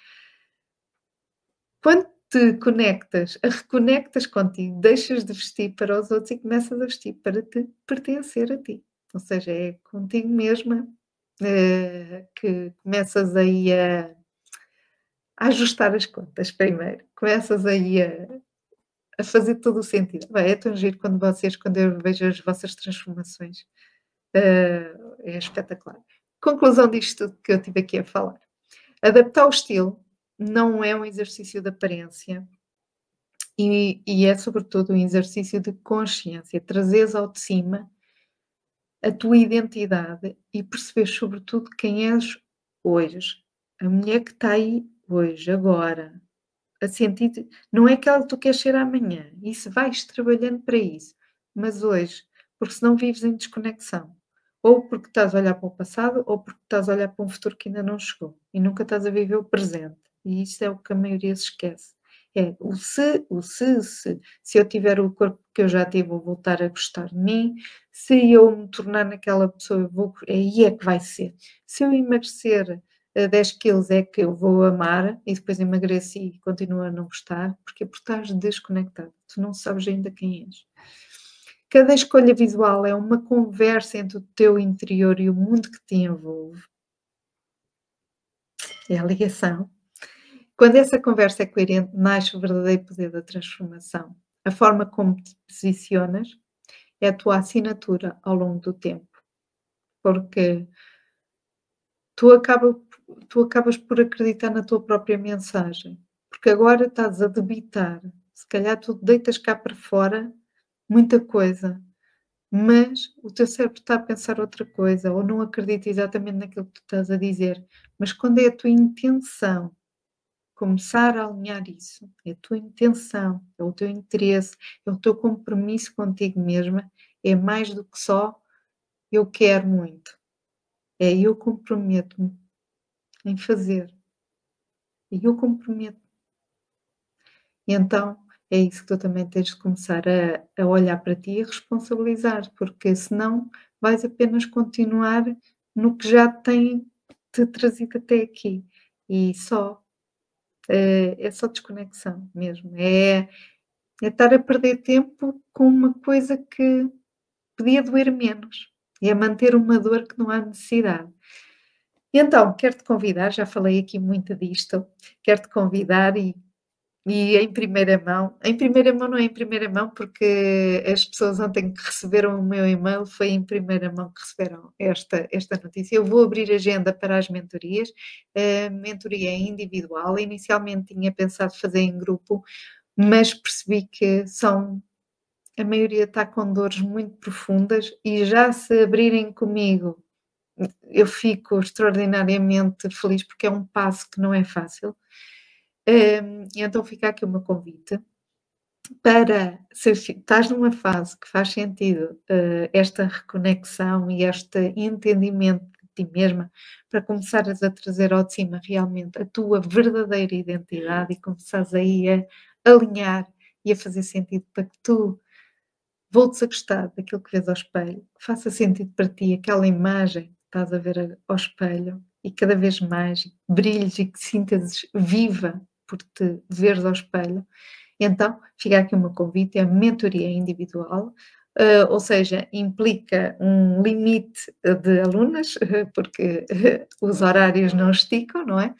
Quando te reconectas contigo, deixas de vestir para os outros e começas a vestir para te pertencer a ti. Ou seja, é contigo mesma, que começas aí a ajustar as contas primeiro. Começas aí a fazer todo o sentido. Bem, é tão giro quando eu vejo as vossas transformações. É espetacular. Conclusão disto tudo que eu tive aqui a falar. Adaptar o estilo não é um exercício de aparência e é sobretudo um exercício de consciência. Trazeres ao de cima a tua identidade e perceber sobretudo quem és hoje. A mulher que está aí hoje, agora, a sentir, não é aquela que tu queres ser amanhã, isso vais trabalhando para isso, mas hoje, porque senão vives em desconexão, ou porque estás a olhar para o passado, ou porque estás a olhar para um futuro que ainda não chegou, e nunca estás a viver o presente, e isso é o que a maioria se esquece. É se eu tiver o corpo que eu já tive, vou voltar a gostar de mim, se eu me tornar naquela pessoa, aí é que vai ser. Se eu emagrecer 10 quilos é que eu vou amar e depois emagreci e continuo a não gostar, porque estás desconectado, tu não sabes ainda quem és. Cada escolha visual é uma conversa entre o teu interior e o mundo que te envolve. É a ligação. Quando essa conversa é coerente, nasce o verdadeiro poder da transformação. A forma como te posicionas é a tua assinatura ao longo do tempo, porque tu, acaba, tu acabas por acreditar na tua própria mensagem, porque agora estás a debitar, se calhar tu deitas cá para fora muita coisa, mas o teu cérebro está a pensar outra coisa, ou não acredita exatamente naquilo que tu estás a dizer, mas quando é a tua intenção começar a alinhar isso, é a tua intenção, é o teu interesse, é o teu compromisso contigo mesma, é mais do que só eu quero muito. é eu comprometo-me em fazer, e eu comprometo. E então é isso que tu também tens de começar a olhar para ti e responsabilizar, porque senão vais apenas continuar no que já tem te trazido até aqui. E só, é só desconexão mesmo. É estar a perder tempo com uma coisa que podia doer menos. É manter uma dor que não há necessidade. E então, quero-te convidar, já falei aqui muito disto, quero-te convidar e em primeira mão não é em primeira mão, porque as pessoas ontem que receberam o meu e-mail foi em primeira mão que receberam esta notícia. Eu vou abrir agenda para as mentorias, a mentoria é individual, inicialmente tinha pensado fazer em grupo, mas percebi que a maioria está com dores muito profundas e já se abrirem comigo, eu fico extraordinariamente feliz, porque é um passo que não é fácil. E então fica aqui o meu convite para, se estás numa fase que faz sentido, esta reconexão e este entendimento de ti mesma, para começares a trazer ao de cima realmente a tua verdadeira identidade e começares aí a alinhar e a fazer sentido para que tu voltes a gostar daquilo que vês ao espelho, que faça sentido para ti aquela imagem que estás a ver ao espelho e cada vez mais brilhes e que sintas viva por te veres ao espelho. Então, fica aqui o meu convite, é a mentoria individual, ou seja, implica um limite de alunas, porque os horários não esticam, não é?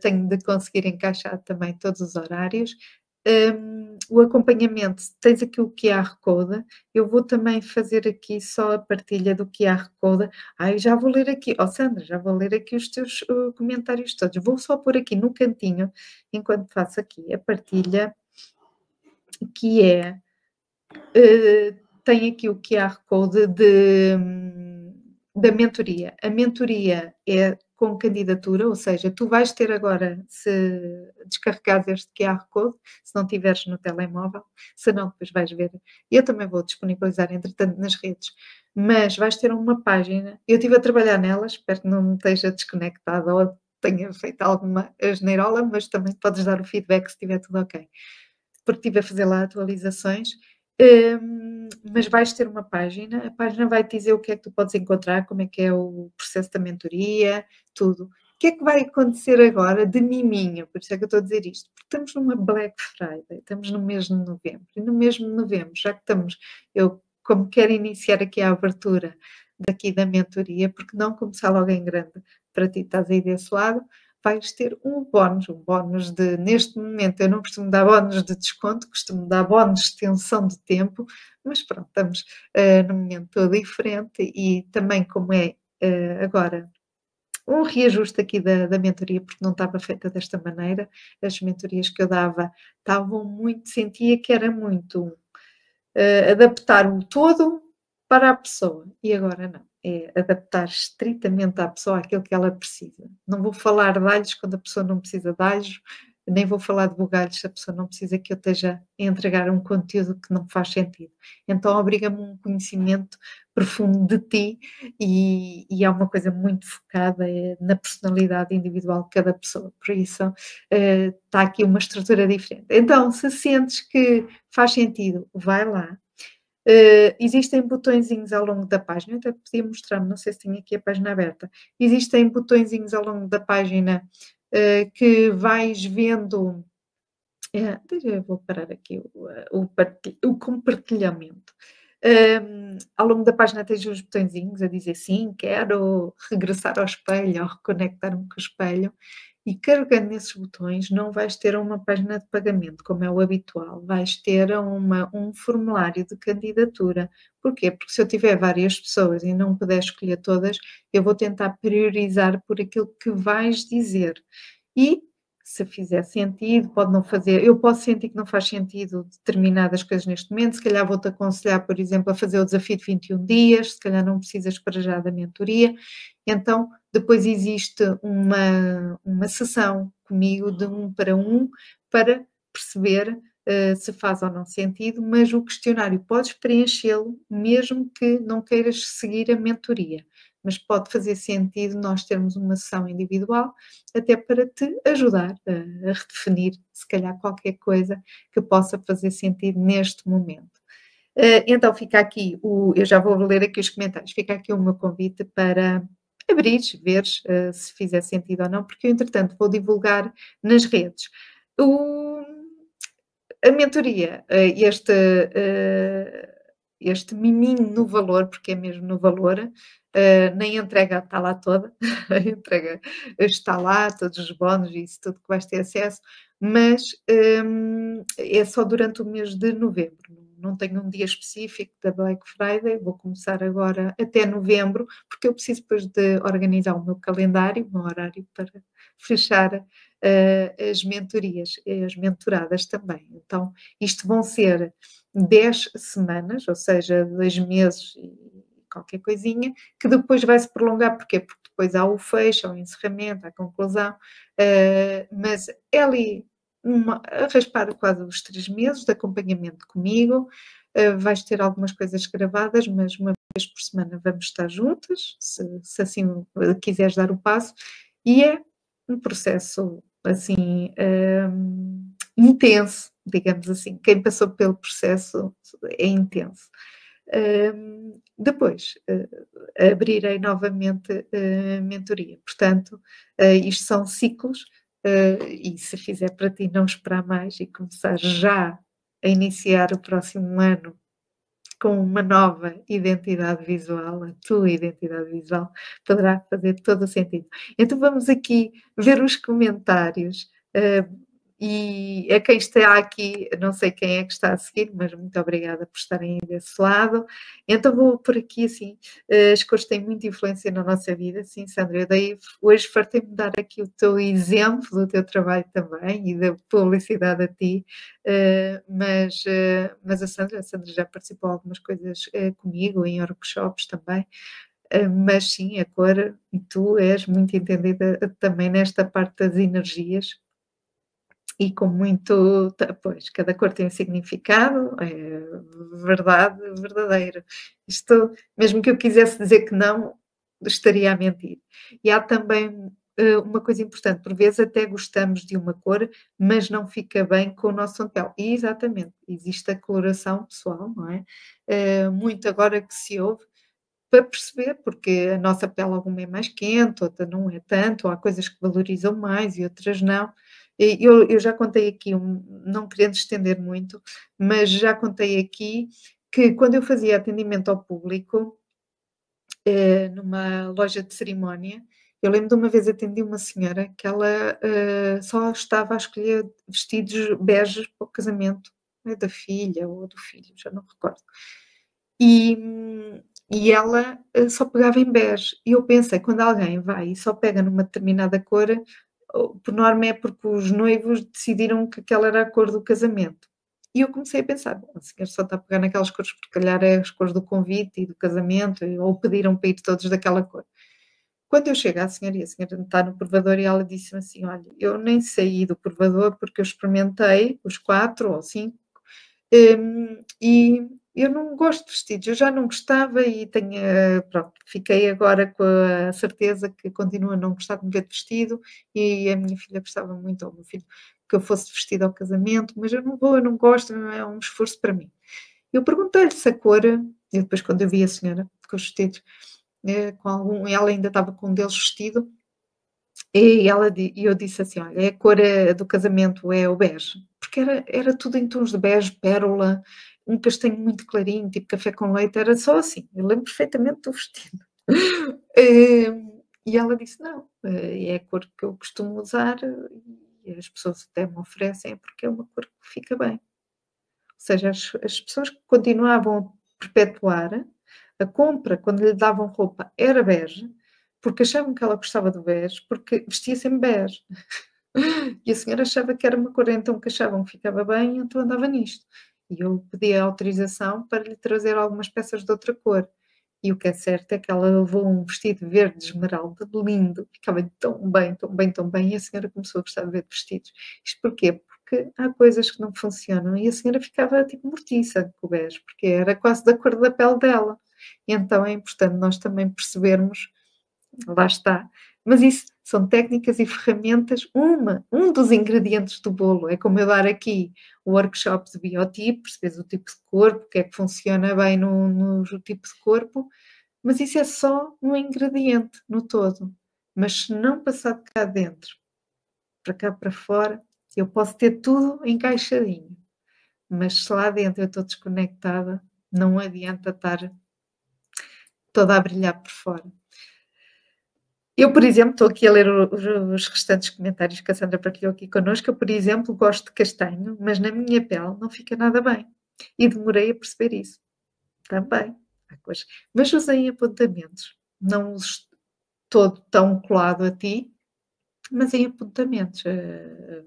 Tenho de conseguir encaixar também todos os horários. O acompanhamento, tens aqui o QR Code, eu vou também fazer aqui só a partilha do QR Code. Ai, já vou ler aqui, ó Sandra, já vou ler aqui os teus comentários todos. Vou só pôr aqui no cantinho, enquanto faço aqui a partilha, que é, tem aqui o QR Code da mentoria. A mentoria é com candidatura, ou seja, tu vais ter agora, se descarregares este QR Code, se não tiveres no telemóvel, se não, depois vais ver. Eu também vou disponibilizar, entretanto, nas redes, mas vais ter uma página. Eu estive a trabalhar nela, espero que não me esteja desconectada ou tenha feito alguma asneirola, mas também podes dar o feedback se estiver tudo ok, porque estive a fazer lá atualizações. Mas vais ter uma página, a página vai te dizer o que é que tu podes encontrar, como é que é o processo da mentoria, tudo. O que é que vai acontecer agora de miminho? Por isso é que eu estou a dizer isto, porque estamos numa Black Friday, estamos no mês de novembro, e no mês de novembro, já que estamos, eu como quero iniciar aqui a abertura daqui da mentoria, porque não começar logo em grande para ti, estás aí desse lado, vais ter um bónus de, neste momento eu não costumo dar bónus de desconto, costumo dar bónus de extensão de tempo, mas pronto, estamos num momento diferente e também como é agora um reajuste aqui da mentoria, porque não estava feita desta maneira, as mentorias que eu dava estavam muito, sentia que era muito adaptar o todo para a pessoa. E agora não. É adaptar estritamente à pessoa aquilo que ela precisa. Não vou falar de alhos quando a pessoa não precisa de alhos, nem vou falar de bugalhos se a pessoa não precisa que eu esteja a entregar um conteúdo que não faz sentido. Então obriga-me um conhecimento profundo de ti e é uma coisa muito focada na personalidade individual de cada pessoa. Por isso está aqui uma estrutura diferente. Então, se sentes que faz sentido, vai lá. Existem botõezinhos ao longo da página, eu até podia mostrar, não sei se tenho aqui a página aberta. Existem botõezinhos ao longo da página que vais vendo. Eu vou parar aqui o compartilhamento. Ao longo da página tens os botõezinhos a dizer sim, quero regressar ao espelho ou reconectar-me com o espelho. E carregando nesses botões não vais ter uma página de pagamento, como é o habitual, vais ter um formulário de candidatura. Porquê? Porque se eu tiver várias pessoas e não puder escolher todas, eu vou tentar priorizar por aquilo que vais dizer. E se fizer sentido, pode não fazer. Eu posso sentir que não faz sentido determinadas coisas neste momento, se calhar vou-te aconselhar, por exemplo, a fazer o desafio de 21 dias, se calhar não precisas para já da mentoria. Então, depois existe uma sessão comigo de 1 para perceber se faz ou não sentido, mas o questionário podes preenchê-lo mesmo que não queiras seguir a mentoria. mas pode fazer sentido nós termos uma sessão individual, até para te ajudar a redefinir, se calhar, qualquer coisa que possa fazer sentido neste momento. Então fica aqui eu já vou ler aqui os comentários, fica aqui o meu convite para abrires, veres, se fizer sentido ou não, porque eu entretanto vou divulgar nas redes. O a mentoria, este miminho no valor, porque é mesmo no valor, nem a entrega está lá toda, a entrega está lá, todos os bónus e isso tudo que vais ter acesso, mas, é só durante o mês de novembro, não tenho um dia específico da Black Friday, vou começar agora até novembro, porque eu preciso depois de organizar o meu calendário, o meu horário para fechar, as mentorias, as mentoradas também. Então, isto vão ser 10 semanas, ou seja, 2 meses e qualquer coisinha, que depois vai se prolongar. Porquê? Porque depois há o fecho, há o encerramento, há a conclusão, mas é ali a raspar quase os 3 meses de acompanhamento comigo. Vais ter algumas coisas gravadas, mas uma vez por semana vamos estar juntas, se assim quiseres dar o passo, e é um processo assim intenso, digamos assim. Quem passou pelo processo é intenso. Depois, abrirei novamente a mentoria. Portanto, isto são ciclos, e se fizer para ti não esperar mais e começar já a iniciar o próximo ano com uma nova identidade visual, a tua identidade visual, poderá fazer todo o sentido. Então vamos aqui ver os comentários, e a quem está aqui, não sei quem é que está a seguir, mas muito obrigada por estarem aí desse lado. Então vou por aqui assim, as cores têm muita influência na nossa vida, sim, Sandra, eu dei, hoje fartei-me de dar aqui o teu exemplo do teu trabalho também e da publicidade a ti, mas a Sandra já participou de algumas coisas comigo, em workshops também, mas sim, a cor, e tu és muito entendida também nesta parte das energias e com muito, pois, cada cor tem um significado, é verdade, verdadeiro. Isto, mesmo que eu quisesse dizer que não, estaria a mentir. E há também uma coisa importante, por vezes até gostamos de uma cor, mas não fica bem com o nosso tom de pele. E exatamente, existe a coloração pessoal, não é? Muito agora que se ouve, para perceber, porque a nossa pele alguma é mais quente, outra não é tanto, ou há coisas que valorizam mais e outras não. E eu já contei aqui, não querendo estender muito, mas já contei aqui que quando eu fazia atendimento ao público, numa loja de cerimónia, eu lembro de uma vez atendi uma senhora que ela, só estava a escolher vestidos beges para o casamento, da filha ou do filho, já não recordo. E, e ela, só pegava em bege. E eu pensei, quando alguém vai e só pega numa determinada cor, por norma é porque os noivos decidiram que aquela era a cor do casamento. E eu comecei a pensar: "Bom, a senhora só está a pegar naquelas cores porque se calhar é as cores do convite e do casamento, ou pediram para ir todos daquela cor". Quando eu chego à senhora e a senhora está no provador e ela disse-me assim: "Olha, eu nem saí do provador porque eu experimentei os 4 ou 5 e eu não gosto de vestidos, eu já não gostava e tenho, pronto, fiquei agora com a certeza que continuo a não gostar de me ver de vestido e a minha filha gostava muito, ou o meu filho, que eu fosse vestida ao casamento, mas eu não vou, eu não gosto, é um esforço para mim". Eu perguntei-lhe se a cor, e depois quando eu vi a senhora com os vestidos, com algum, ela ainda estava com um deles vestido, e eu disse assim: "Olha, a cor, do casamento é o bege", porque era tudo em tons de bege, pérola, um castanho muito clarinho, tipo café com leite, era só assim, eu lembro perfeitamente do vestido. E ela disse: "Não, é a cor que eu costumo usar, e as pessoas até me oferecem, é porque é uma cor que fica bem". Ou seja, as pessoas que continuavam a perpetuar a compra, quando lhe davam roupa, era bege, porque achavam que ela gostava do bege, porque vestia sempre bege. E a senhora achava que era uma cor, então, que achavam que ficava bem, então andava nisto. E eu pedi a autorização para lhe trazer algumas peças de outra cor. E o que é certo é que ela levou um vestido verde esmeralda, lindo, ficava tão bem, tão bem, tão bem, e a senhora começou a gostar de ver vestidos. Isto porquê? Porque há coisas que não funcionam e a senhora ficava tipo mortiça com o bege, porque era quase da cor da pele dela. E então é importante nós também percebermos lá está. Mas isso são técnicas e ferramentas, um dos ingredientes do bolo. É como eu dar aqui o workshop de biotipo, percebes o tipo de corpo, o que é que funciona bem no tipo de corpo, mas isso é só um ingrediente no todo. Mas se não passar de cá dentro, para cá para fora, eu posso ter tudo encaixadinho. Mas se lá dentro eu estou desconectada, não adianta estar toda a brilhar por fora. Eu, por exemplo, estou aqui a ler os restantes comentários que a Sandra partilhou aqui connosco. Eu, por exemplo, gosto de castanho, mas na minha pele não fica nada bem. E demorei a perceber isso. Também. Mas usei apontamentos. Não os todo tão colado a ti, mas em apontamentos.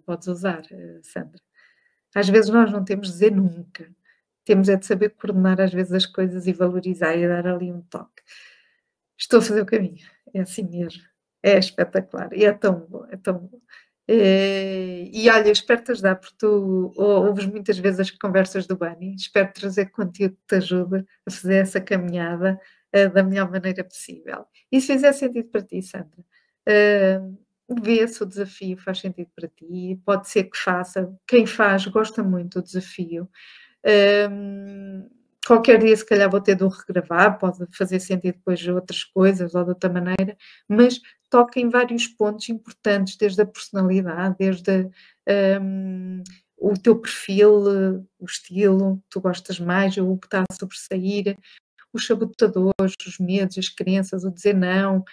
Podes usar, Sandra. Às vezes nós não temos de dizer nunca. Temos é de saber coordenar às vezes as coisas e valorizar e dar ali um toque. Estou a fazer o caminho. É assim mesmo. É espetacular. E é tão bom, é tão bom. E olha, espero-te ajudar, porque tu ouves muitas vezes as conversas do Bani. Espero trazer conteúdo que te ajude a fazer essa caminhada da melhor maneira possível. E se fizer sentido para ti, Sandra, vê se o desafio faz sentido para ti. Pode ser que faça. Quem faz gosta muito do desafio. Qualquer dia, se calhar, vou ter de o regravar, pode fazer sentido depois de outras coisas ou de outra maneira, mas toca em vários pontos importantes, desde a personalidade, desde o teu perfil, o estilo que tu gostas mais, ou o que está a sobressair, os sabotadores, os medos, as crenças, o dizer não.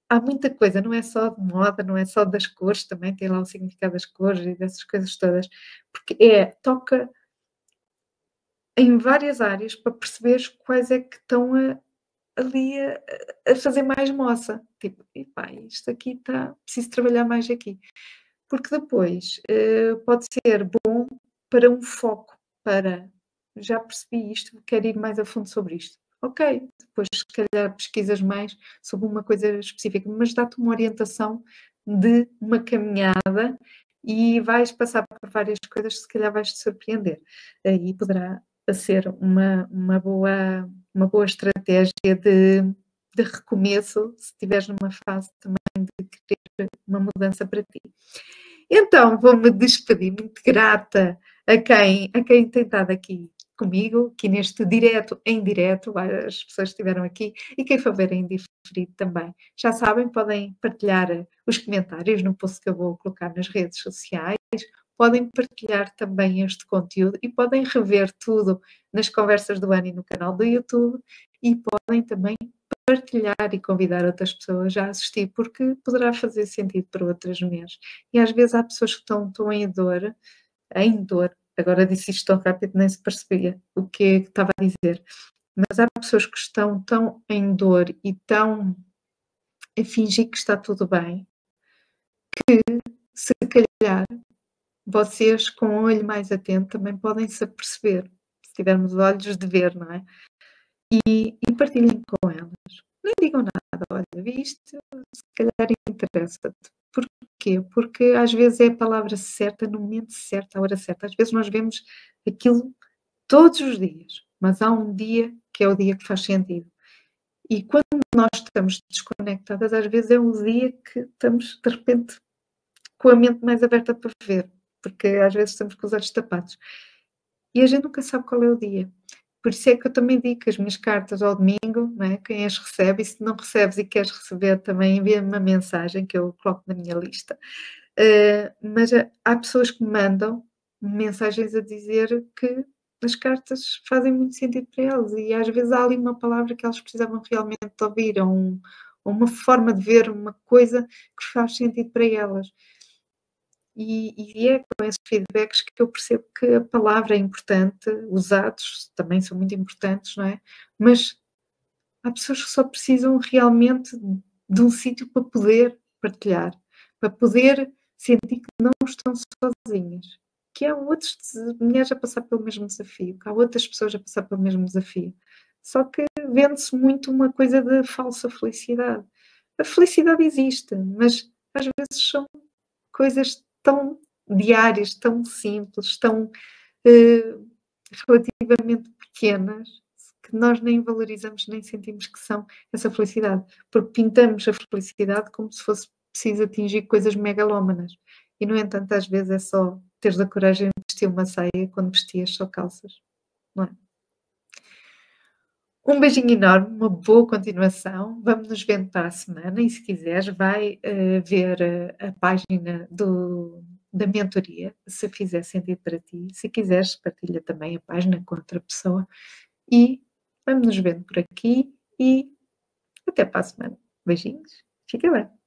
Há muita coisa, não é só de moda, não é só das cores, também tem lá o significado das cores e dessas coisas todas, porque toca em várias áreas para perceberes quais é que estão ali a fazer mais moça. Tipo, epá, isto aqui está, preciso trabalhar mais aqui. Porque depois pode ser bom para um foco, para já percebi isto, quero ir mais a fundo sobre isto. Ok, depois se calhar pesquisas mais sobre uma coisa específica, mas dá-te uma orientação de uma caminhada e vais passar por várias coisas que se calhar vais te surpreender. Aí poderá ser uma boa estratégia de recomeço, se estiveres numa fase também de querer uma mudança para ti. Então, vou-me despedir, muito grata a quem tem estado aqui comigo, aqui neste direto, em direto, várias pessoas estiveram aqui, e quem for ver em diferido também. Já sabem, podem partilhar os comentários no post que eu vou colocar nas redes sociais, podem partilhar também este conteúdo e podem rever tudo nas conversas do Ani no canal do YouTube e podem também partilhar e convidar outras pessoas a assistir, porque poderá fazer sentido para outras mulheres. E às vezes há pessoas que estão em dor, agora disse isto tão rápido, nem se percebia o que estava a dizer, mas há pessoas que estão tão em dor e tão a fingir que está tudo bem, que se calhar vocês com um olho mais atento também podem se aperceber, se tivermos olhos de ver, não é? E partilhem com elas. Nem digam nada, olha, viste, se calhar interessa-te. Porquê? Porque às vezes é a palavra certa, no momento certo, à hora certa. Às vezes nós vemos aquilo todos os dias, mas há um dia que é o dia que faz sentido. E quando nós estamos desconectadas, às vezes é um dia que estamos, de repente, com a mente mais aberta para ver, porque às vezes estamos com os olhos tapados. E a gente nunca sabe qual é o dia. Por isso é que eu também digo que as minhas cartas ao domingo, não é? Quem as recebe, e se não recebes e queres receber também, envia-me uma mensagem que eu coloco na minha lista. Mas há pessoas que me mandam mensagens a dizer que as cartas fazem muito sentido para elas e às vezes há ali uma palavra que elas precisavam realmente ouvir, ou uma forma de ver uma coisa que faz sentido para elas. E é com esses feedbacks que eu percebo que a palavra é importante, os atos também são muito importantes, não é? Mas há pessoas que só precisam realmente de um sítio para poder partilhar, para poder sentir que não estão sozinhas, que há outras mulheres a passar pelo mesmo desafio, que há outras pessoas a passar pelo mesmo desafio. Só que vende-se muito uma coisa de falsa felicidade. A felicidade existe, mas às vezes são coisas tão diárias, tão simples, tão relativamente pequenas, que nós nem valorizamos, nem sentimos que são essa felicidade, porque pintamos a felicidade como se fosse preciso atingir coisas megalómanas. E, no entanto, às vezes é só teres a coragem de vestir uma saia quando vestias só calças, não é? Um beijinho enorme, uma boa continuação. Vamos nos vendo para a semana e, se quiseres, vai ver a página da mentoria, se fizer sentido para ti. Se quiseres, partilha também a página com outra pessoa. E vamos nos vendo por aqui e até para a semana. Beijinhos, fica bem.